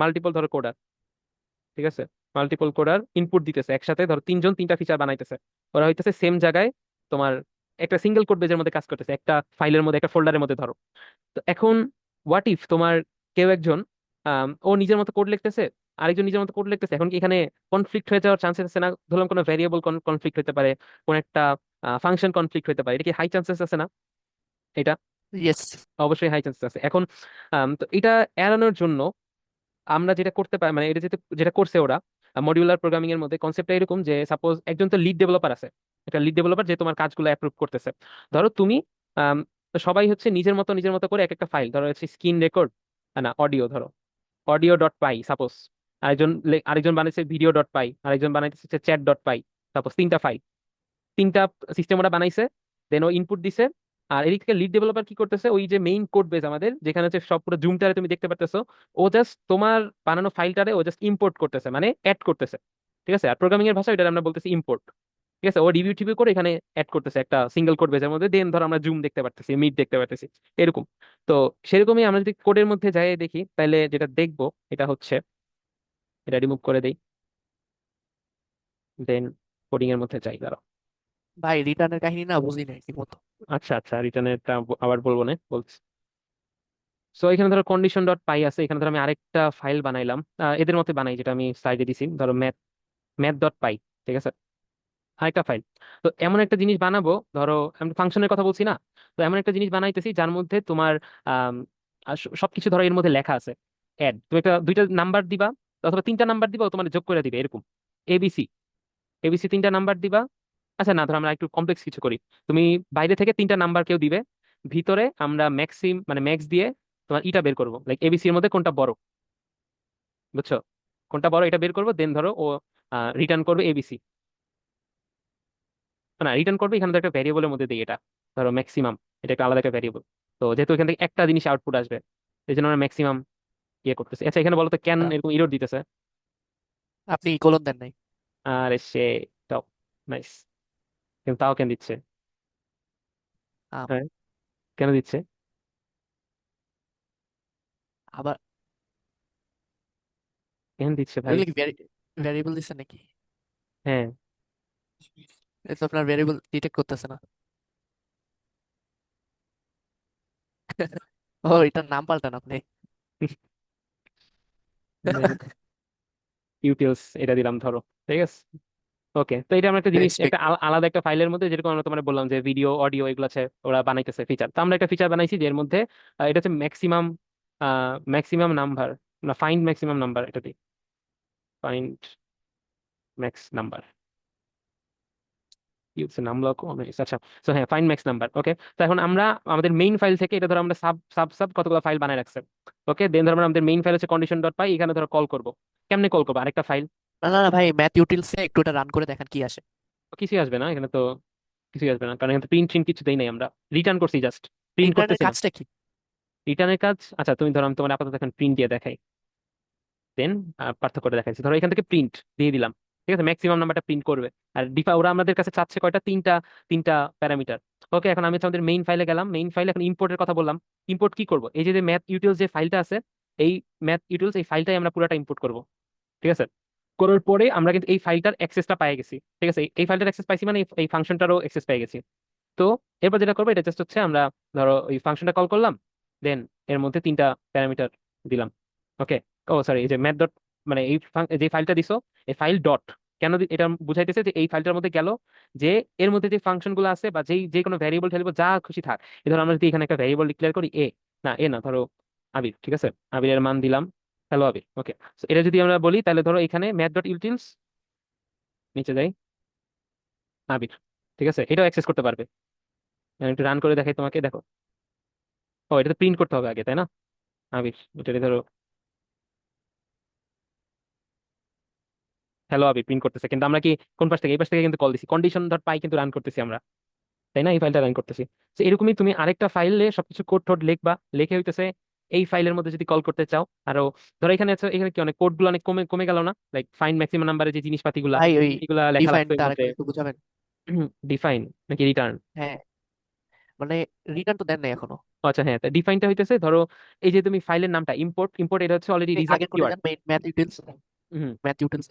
মাল্টিপল ধরো কোডার, ঠিক আছে? মাল্টিপল কোডার ইনপুট দিতেছে একসাথে, ধরো 3জন 3টা ফিচার বানাইতেছে, ওরা হইতেছে সেম জায়গায় তোমার একটা সিঙ্গেল কোড বেজের মধ্যে কাজ করতেছে, একটা ফাইলের মধ্যে, একটা ফোল্ডারের মধ্যে ধরো। তো এখন হোয়াট ইফ তোমার কেউ একজন ও নিজের মতো কোড লিখতেছে, আরেকজন নিজের মতো কোড লিখতেছে, এখন কি এখানে কনফ্লিক্ট হয়ে যাওয়ার চান্সেস আছে না? ধরলাম কোনো ভ্যারিয়েবল কনফ্লিক্ট হতে পারে, কোন একটা ফাংশন কনফ্লিক্ট হতে পারে, এটা কি হাই চান্সেস আছে না এটা? ইয়েস। অবশ্যই হাই চান্সেস আছে। এখন তো এটা এড়ানোর জন্য আমরা যেটা করতে পারি, মানে এটা যেটা করছে ওরা মডিউলার প্রোগ্রামিং এর মধ্যে কনসেপ্টটা এরকম যে সাপোজ একজন তো লিড ডেভেলপার আছে, একটা লিড ডেভেলপার যে তোমার কাজগুলো অ্যাপ্রুভ করতেছে। ধরো তুমি আম, সবাই হচ্ছে নিজের মতো করে এক একটা ফাইল, ধরো হচ্ছে স্ক্রিন রেকর্ড, না অডিও, ধরো অডিও ডট পাই সাপোজ, আরেকজন বানাইছে ভিডিও ডট পাই, আরেকজন বানাইছে চ্যাট ডট পাই, সাপোজ তিনটা ফাইল, তিনটা সিস্টেম ওরা বানাইছে, দেন ও ইনপুট দিছে। আর এদিক থেকে লিড ডেভেলপার কি করতেছে, ওই যে মেইন কোড বেস আমাদের যেখানে হচ্ছে সব পুরো জুমটারে তুমি দেখতে পারতেছো, ও জাস্ট তোমার বানানো ফাইলটারে ও জাস্ট ইম্পোর্ট করতেছে, মানে অ্যাড করতেছে। ঠিক আছে, আর প্রোগ্রামিং এর ভাষা এটা আমরা বলতেছি ইম্পোর্ট। ঠিক আছে, ও রিভিউ টিভিউ করে এখানে অ্যাড করতেছে একটা সিঙ্গেল কোড বেসের মধ্যে, দেন ধর আমরা জুম দেখতে পারতেছি, মিট দেখতে পারতেছি, এরকম। তো সেরকমই আমরা যদি কোডের মধ্যে যাই দেখি, তাহলে যেটা দেখবো এটা হচ্ছে, এটা রিমুভ করে দেই, দেন কোডিং এর মধ্যে যাই, দাঁড়াও। ভাই রিটার্নের কাহিনী না বুঝি নাই ঠিক মতো। আচ্ছা আচ্ছা, রিটার্নেরটা আবার বলবো না, বলছি। সো এখানে ধরো কন্ডিশন ডট পাই আছে, এখানে ধরো আমি আরেকটা ফাইল বানাইলাম, এদের মধ্যে বানাই যেটা আমি স্লাইডে দিছি, ধরো ম্যাথ ম্যাথ ডট পাই। ঠিক আছে, আরেকটা ফাইল। তো এমন একটা জিনিস বানাবো, ধরো আমি ফাংশনের কথা বলছি না, তো এমন একটা জিনিস বানাইতেছি যার মধ্যে তোমার আম, সবকিছু ধরো এর মধ্যে লেখা আছে। অ্যাড, তুমি একটা দুইটা নাম্বার দিবা, অথবা তিনটা নাম্বার দিবা, ও তোমার যোগ করে দিবে এরকম, এবিসি, এবিসি তিনটা নাম্বার দিবা। আচ্ছা না, ধরো আমরা একটু কমপ্লেক্স কিছু করি, তুমি বাইরে থেকে তিনটা নাম্বার কেউ দিবে, ভিতরে আমরা মানে ম্যাক্স দিয়ে তোমার ইটা বের করবো, লাইক এবিসি এর মধ্যে কোনটা বড়, বুঝছো, কোনটা বড় এটা বের করবো, দেন ধরো ও রিটার্ন করবে এবিসি, না রিটার্ন করবে এখানে তো একটা ভ্যারিয়েবলের মধ্যে দিই এটা, ধরো ম্যাক্সিমাম, এটা একটা আলাদা একটা ভ্যারিয়েবল। তো যেহেতু এখান থেকে একটা জিনিস আউটপুট আসবে, এই জন্য আমরা ম্যাক্সিমাম ইয়ে করতেছি। আচ্ছা এখানে বলো তো কেন আহ, এরকম ইরর দিতেছে? আপনি কোলন দেন নাই। আরে সে, টপ, নাইস। কিন্তু তাও কেন দিচ্ছে? আম, হ্যাঁ, কেন দিচ্ছে? আবার কেন দিচ্ছে ভাই? এগুলো কি ভ্যারিয়েবল দিচ্ছে নাকি? হ্যাঁ। এটা তো আপনার ভ্যারিয়েবল ডিটেক্ট করতেছে না। ও এটার নাম পাল্টান আপনি। ইউটিলস এটা দিলাম ধরো, ঠিক আছে। ওকে, তো এটা আমরা একটা জিনিস, একটা রেসপেক্ট। আলাদা একটা ফাইলের মধ্যে, যেরকম আমরা তোমার বললাম যে ভিডিও অডিও এগুলো আছে, ওরা বানাইতেছে ফিচার, তো আমরা একটা ফিচার বানাইছি যে এর মধ্যে এটা হচ্ছে ম্যাক্সিমাম, ম্যাক্সিমাম নাম্বার, না ফাইন্ড ম্যাক্সিমাম নাম্বার, এটা দিই, ফাইন্ড ম্যাক্স নাম্বার, ইউজ নামলক। আচ্ছা, তো হ্যাঁ ফাইন্ড ম্যাক্স নাম্বার, ওকে। তো এখন আমরা আমাদের মেইন ফাইল থেকে এটা ধরো আমরা সাব সাব সাব কতগুলো ফাইল বানায় রাখছে, ওকে। দেন ধরো আমরা আমাদের মেইন ফাইল হচ্ছে কন্ডিশন ডট পাই, এখানে ধরো কল করবো, কেমনে কল করবো, আরেকটা ফাইল, না না না ভাই, ম্যাথ ইউটিলসে একটু এটা রান করে দেখেন কি আসে। কিছুই আসবে না এখানে তো, কিছুই আসবে না, কারণ এখানে প্রিন্ট ট্রিন্ট কিছু দেই নাই আমরা, রিটার্ন করছি, জাস্ট প্রিন্ট রিটার্নের করতেছি না। কাজটা কি? রিটার্নের কাজ, আচ্ছা তুমি ধরো আমি তোমার আপাতত এখন প্রিন্ট দিয়ে দেখাই, দেন পার্থক্যটা দেখাচ্ছি, ধরো এখান থেকে প্রিন্ট দিয়ে দিলাম, ঠিক আছে, ম্যাক্সিমাম নাম্বারটা প্রিন্ট করবে। আর ওরা আমাদের কাছে চাচ্ছে কয়টা, তিনটা, তিনটা প্যারামিটার। ওকে, এখন আমি হচ্ছে আমাদের মেইন ফাইলে গেলাম, মেইন ফাইলে এখন ইম্পোর্টের কথা বললাম। ইম্পোর্ট কি করব, এই যে ম্যাথ ইউটিলস যে ফাইলটা আছে, এই ম্যাথ ইউটিলস এই ফাইলটাই আমরা পুরোটা ইম্পোর্ট করব। ঠিক আছে, করার পরে আমরা কিন্তু এই ফাইলটার অ্যাক্সেসটা পেয়ে গেছি। ঠিক আছে, এই ফাইলটার অ্যাক্সেস পাইছি মানে এই ফাংশনটারও অ্যাক্সেস পেয়ে গেছি। তো এরপর যেটা করবো, এটা জাস্ট হচ্ছে আমরা ধরো ওই ফাংশনটা কল করলাম, দেন এর মধ্যে তিনটা প্যারামিটার দিলাম। ওকে, ও সরি, এই যে ম্যাথ ডট, মানে এই যে ফাইলটা দিছো, এই ফাইল ডট, কেন এটা বুঝাইতেছে যে এই ফাইলটার মধ্যে গেল, যে এর মধ্যে যে ফাংশন গুলো আছে বা যেই যে কোনো ভ্যারিয়েবল ঠেলবো যা খুশি থাক, এই ধরো আমরা যদি এখানে একটা ভ্যারিয়েবল ডিক্লেয়ার করি এ, না এ না, ধরো আবির, ঠিক আছে, আবিরের মান দিলাম, হ্যালো আবির, ওকে। এটা যদি আমরা বলি তাহলে ধরো এখানে ম্যাথ ডট ইউটিলস, নিচে যাই, আবির, ঠিক আছে, এটাও অ্যাক্সেস করতে পারবে। আমি একটু রান করে দেখাই তোমাকে, দেখো। ও, এটা তো প্রিন্ট করতে হবে আগে, তাই না? আবির, এটা ধরো হ্যালো আবির প্রিন্ট করতেছে, কিন্তু আমরা কি কোন পাশ থেকে, এই পাশ থেকে কিন্তু কল দিছি, কন্ডিশন ডট পাই কিন্তু রান করতেছি আমরা, তাই না, এই ফাইলটা রান করতেছি। তো এরকমই তুমি আরেকটা ফাইলে সবকিছু কোড টোড লিখবা, লিখে হইতেছে এই ফাইলের মধ্যে যদি কল করতে চাও আরো, ধরো এখানে আছে, এখানে কি অনেক কোড গুলো অনেক কমে কমে গেল না, লাইক ফাইন্ড ম্যাক্সিমাম নাম্বারে যে জিনিসপাতি গুলা, ভাই ওই এগুলা লেখা লাগতো ডিফাইনটা এর মধ্যে। আরেকবার একটু বুঝাবেন? ডিফাইন নাকি রিটার্ন? হ্যাঁ, মানে রিটার্ন তো দেন নাই এখনো। আচ্ছা হ্যাঁ, ডিফাইনটা হইতেছে ধরো এই যে তুমি ফাইলের নামটা ইম্পোর্ট, ইম্পোর্ট এটা হচ্ছে অলরেডি রিজার্ভ আগের কোডে কিওয়ার্ড। যান, ম্যাথ ইউটিলস, হুম। Math utils.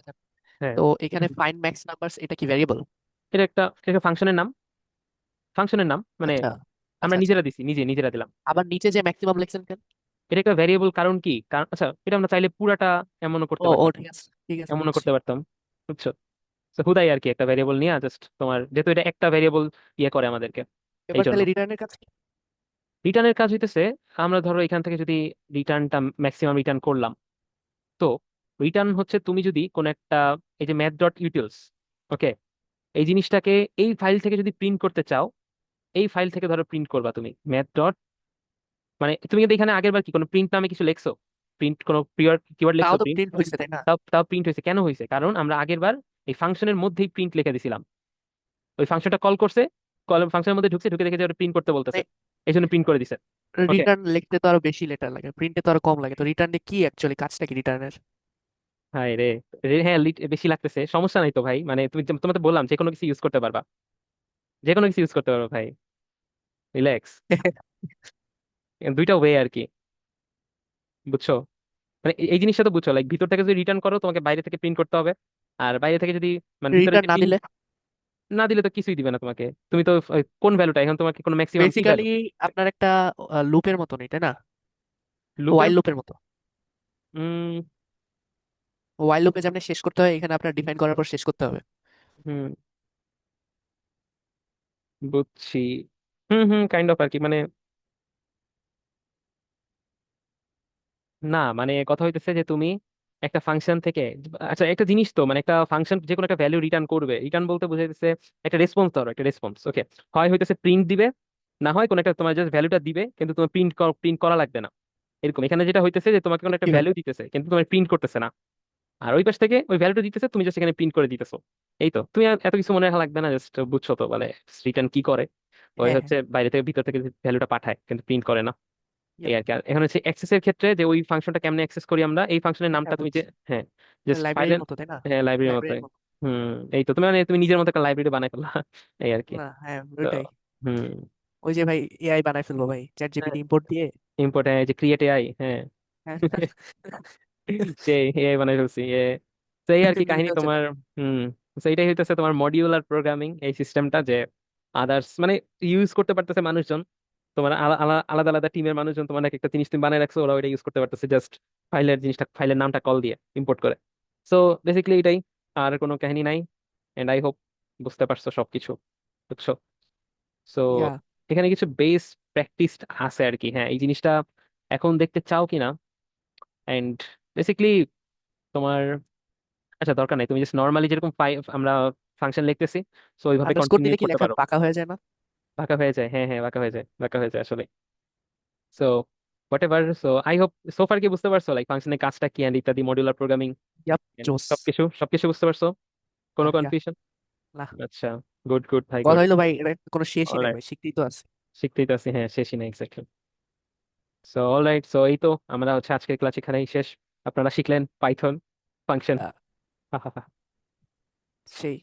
হ্যাঁ, তো এখানে ফাইন্ড ম্যাক্স নাম্বারস এটা কি ভ্যারিয়েবল? এটা একটা ফাংশনের নাম, ফাংশনের নাম মানে আচ্ছা আমরা আচ্ছা আচ্ছা। নিজেরা দিছি, নিজেরা দিলাম। আবার নিচে যে ম্যাক্সিমাম লেখছেন কেন? এটা একটা ভ্যারিয়েবল, কারণ কি, কারণ আচ্ছা এটা আমরা চাইলে পুরাটা এমনও করতে ও ও পারতাম, ঠিক আছে ঠিক আছে, এমনও বুঝছি। করতে পারতাম, বুঝছো। তো হুদাই আর কি একটা ভ্যারিয়েবল নিয়ে জাস্ট তোমার, যেহেতু এটা একটা ভ্যারিয়েবল ইয়ে করে আমাদেরকে, এই এবার জন্য। তাহলে রিটার্নের কাজ কি? রিটার্নের কাজ হইতেছে, আমরা ধরো এখান থেকে যদি রিটার্নটা ম্যাক্সিমাম রিটার্ন করলাম, তো রিটার্ন হচ্ছে তুমি যদি কোন একটা, এই যে ম্যাথ ডট ইউটিলস, ওকে, এই জিনিসটাকে এই ফাইল থেকে যদি প্রিন্ট করতে চাও, এই ফাইল থেকে ধরো প্রিন্ট করবা তুমি ম্যাথ ডট, মানে তুমি কিন্তু এখানে আগের বার কি কোনো প্রিন্ট নামে কিছু লেখছো, প্রিন্ট কোনো কিওয়ার্ড তাও লেখছো তো প্রিন্ট? প্রিন্ট হয়েছে তাই না? তাও তাও প্রিন্ট হয়েছে, কেন হয়েছে? কারণ আমরা আগের বার এই ফাংশনের মধ্যেই প্রিন্ট লিখে দিছিলাম, ওই ফাংশনটা কল করছে, কল ফাংশনের মধ্যে ঢুকছে, ঢুকে দেখে যে প্রিন্ট করতে বলতেছে, মানে এই জন্য প্রিন্ট করে দিছে। ওকে, রিটার্ন লিখতে তো আরো বেশি লেটার লাগে, প্রিন্টে তো আরো কম লাগে। তো রিটার্নে কি অ্যাকচুয়ালি কাজটা কি রিটার্নের? হাই রে, হ্যাঁ বেশি লাগতেছে, সমস্যা নাই তো ভাই, মানে তুমি তোমাকে বললাম যে কোনো কিছু ইউজ করতে পারবা, যে কোনো কিছু ইউজ করতে পারবা ভাই, রিল্যাক্স। দুইটা ওয়ে আর কি, বুঝছো? মানে এই জিনিসটা তো বুঝছো, লাইক ভিতর থেকে যদি রিটার্ন করো তোমাকে বাইরে থেকে প্রিন্ট করতে হবে, আর বাইরে থেকে যদি, মানে ভিতরে রিটার্ন যদি না প্রিন্ট দিলে না দিলে তো কিছুই দিবে না তোমাকে। তুমি তো কোন ভ্যালুটা এখন, তোমাকে কোনো ম্যাক্সিমাম কি বেসিক্যালি ভ্যালু? আপনার একটা লুপের মতো নেই তাই না? লুপের, ওয়াইল লুপের মতো। হুম ওয়াইল লুপে যেমন শেষ করতে হয়, এখানে আপনার ডিফাইন করার পর শেষ করতে হবে। হুম বুঝছি। হুম কাইন্ড অফ আর কি, মানে না মানে কথা হইতেছে যে তুমি একটা ফাংশন থেকে, আচ্ছা একটা জিনিস তো, মানে একটা ফাংশন যে কোনো একটা ভ্যালু রিটার্ন করবে, রিটার্ন বলতে বুঝাইতেছে একটা রেসপন্স, ধরো একটা রেসপন্স, ওকে, হয় হইতেছে প্রিন্ট দিবে, না হয় কোনো একটা তোমার জাস্ট ভ্যালুটা দিবে কিন্তু তোমার প্রিন্ট করা লাগবে না, এরকম। এখানে যেটা হইতেছে যে তোমাকে কোনো একটা কি ভাই? ভ্যালু দিতেছে কিন্তু তোমার প্রিন্ট করতেছে না, আর ওই পাশ থেকে ওই ভ্যালুটা দিতেছে, তুমি জাস্ট এখানে প্রিন্ট করে দিতেছো। এই তো, তুমি আর এত কিছু মনে রাখা লাগবে না, জাস্ট বুঝছো তো, মানে রিটার্ন কি করে, ওই হ্যাঁ, হ্যাঁ। হচ্ছে বাইরে থেকে ভিতর থেকে ভ্যালুটা পাঠায় কিন্তু প্রিন্ট করে না, এই Yep, আর কি। আর এখন হচ্ছে অ্যাক্সেস এর ক্ষেত্রে যে ওই ফাংশনটা কেমনে অ্যাক্সেস করি আমরা, এই ফাংশনের হ্যাঁ, নামটা হ্যাঁ, তুমি যে, বুঝছি। হ্যাঁ, জাস্ট লাইব্রেরির ফাইলের, মতো তাই না? হ্যাঁ লাইব্রেরির মতো। লাইব্রেরির মতো। হুম, এই তো তুমি মানে তুমি নিজের মতো একটা লাইব্রেরি বানাই ফেললা, এই আর কি। না, হ্যাঁ, তো ওইটাই। হুম, ওই যে ভাই, এআই বানাই ফেলবো ভাই, চ্যাট জিপিটি ইম্পোর্ট দিয়ে। ইম্পোর্ট, হ্যাঁ, যে ক্রিয়েট এআই, হ্যাঁ। হ্যাঁ। সেই এআই বানাই ফেলছি, তো এই আর কি মিল কাহিনী হচ্ছে না। তোমার। হুম, তো এটাই হইতেছে তোমার মডিউলার প্রোগ্রামিং, এই সিস্টেমটা যে আদার্স মানে ইউজ করতে পারতেছে মানুষজন, তোমার আলাদা আলাদা টিমের মানুষজন, তোমার একটা জিনিস তুমি বানায় রাখছো, ওরা ওইটা ইউজ করতে পারতেছে জাস্ট ফাইলের নামটা কল দিয়ে ইম্পোর্ট করে। সো বেসিক্যালি এটাই, আর কোনো কাহিনী নাই। এন্ড আই হোপ বুঝতে পারছো সবকিছু, বুঝছো? So yeah. এখানে কিছু বেস প্র্যাকটিস আছে আর কি, হ্যাঁ, এই জিনিসটা এখন দেখতে চাও কিনা। এন্ড বেসিক্যালি তোমার, আচ্ছা দরকার নাই, তুমি জাস্ট নর্মালি যেরকম আমরা ফাংশন লিখতেছি, সো ওইভাবে আন্ডারস্কোর কন্টিনিউ দিলে কি করতে লেখা পারো। বাঁকা হয়ে যায় না? বাঁকা হয়ে যায়, হ্যাঁ বাঁকা হয়ে যায়, বাঁকা হয়ে যায় আসলে। So what ever, so I hope সোফার কি বুঝতে পারছো, লাইক ফাংশনের কাজটা কি এন্ড ইত্যাদি, মডিউলার প্রোগ্রামিং ইয়াপ, জোস। সবকিছু বুঝতে পারছো? কোনো ইয়া, কনফিউশন? না। আচ্ছা, গুড গুড ভাই, কথা গুড। হইলো ভাই, এটা কোনো শেষই নাই অলরাইট, ভাই, শিখতেই তো আছে। শিখতেই তো আছি, হ্যাঁ, শেষই না এক্স্যাক্টলি। সো অলরাইট, সো এই তো আমরা হচ্ছে আজকের ক্লাস এখানেই শেষ। আপনারা শিখলেন পাইথন ফাংশন। আহ, সেই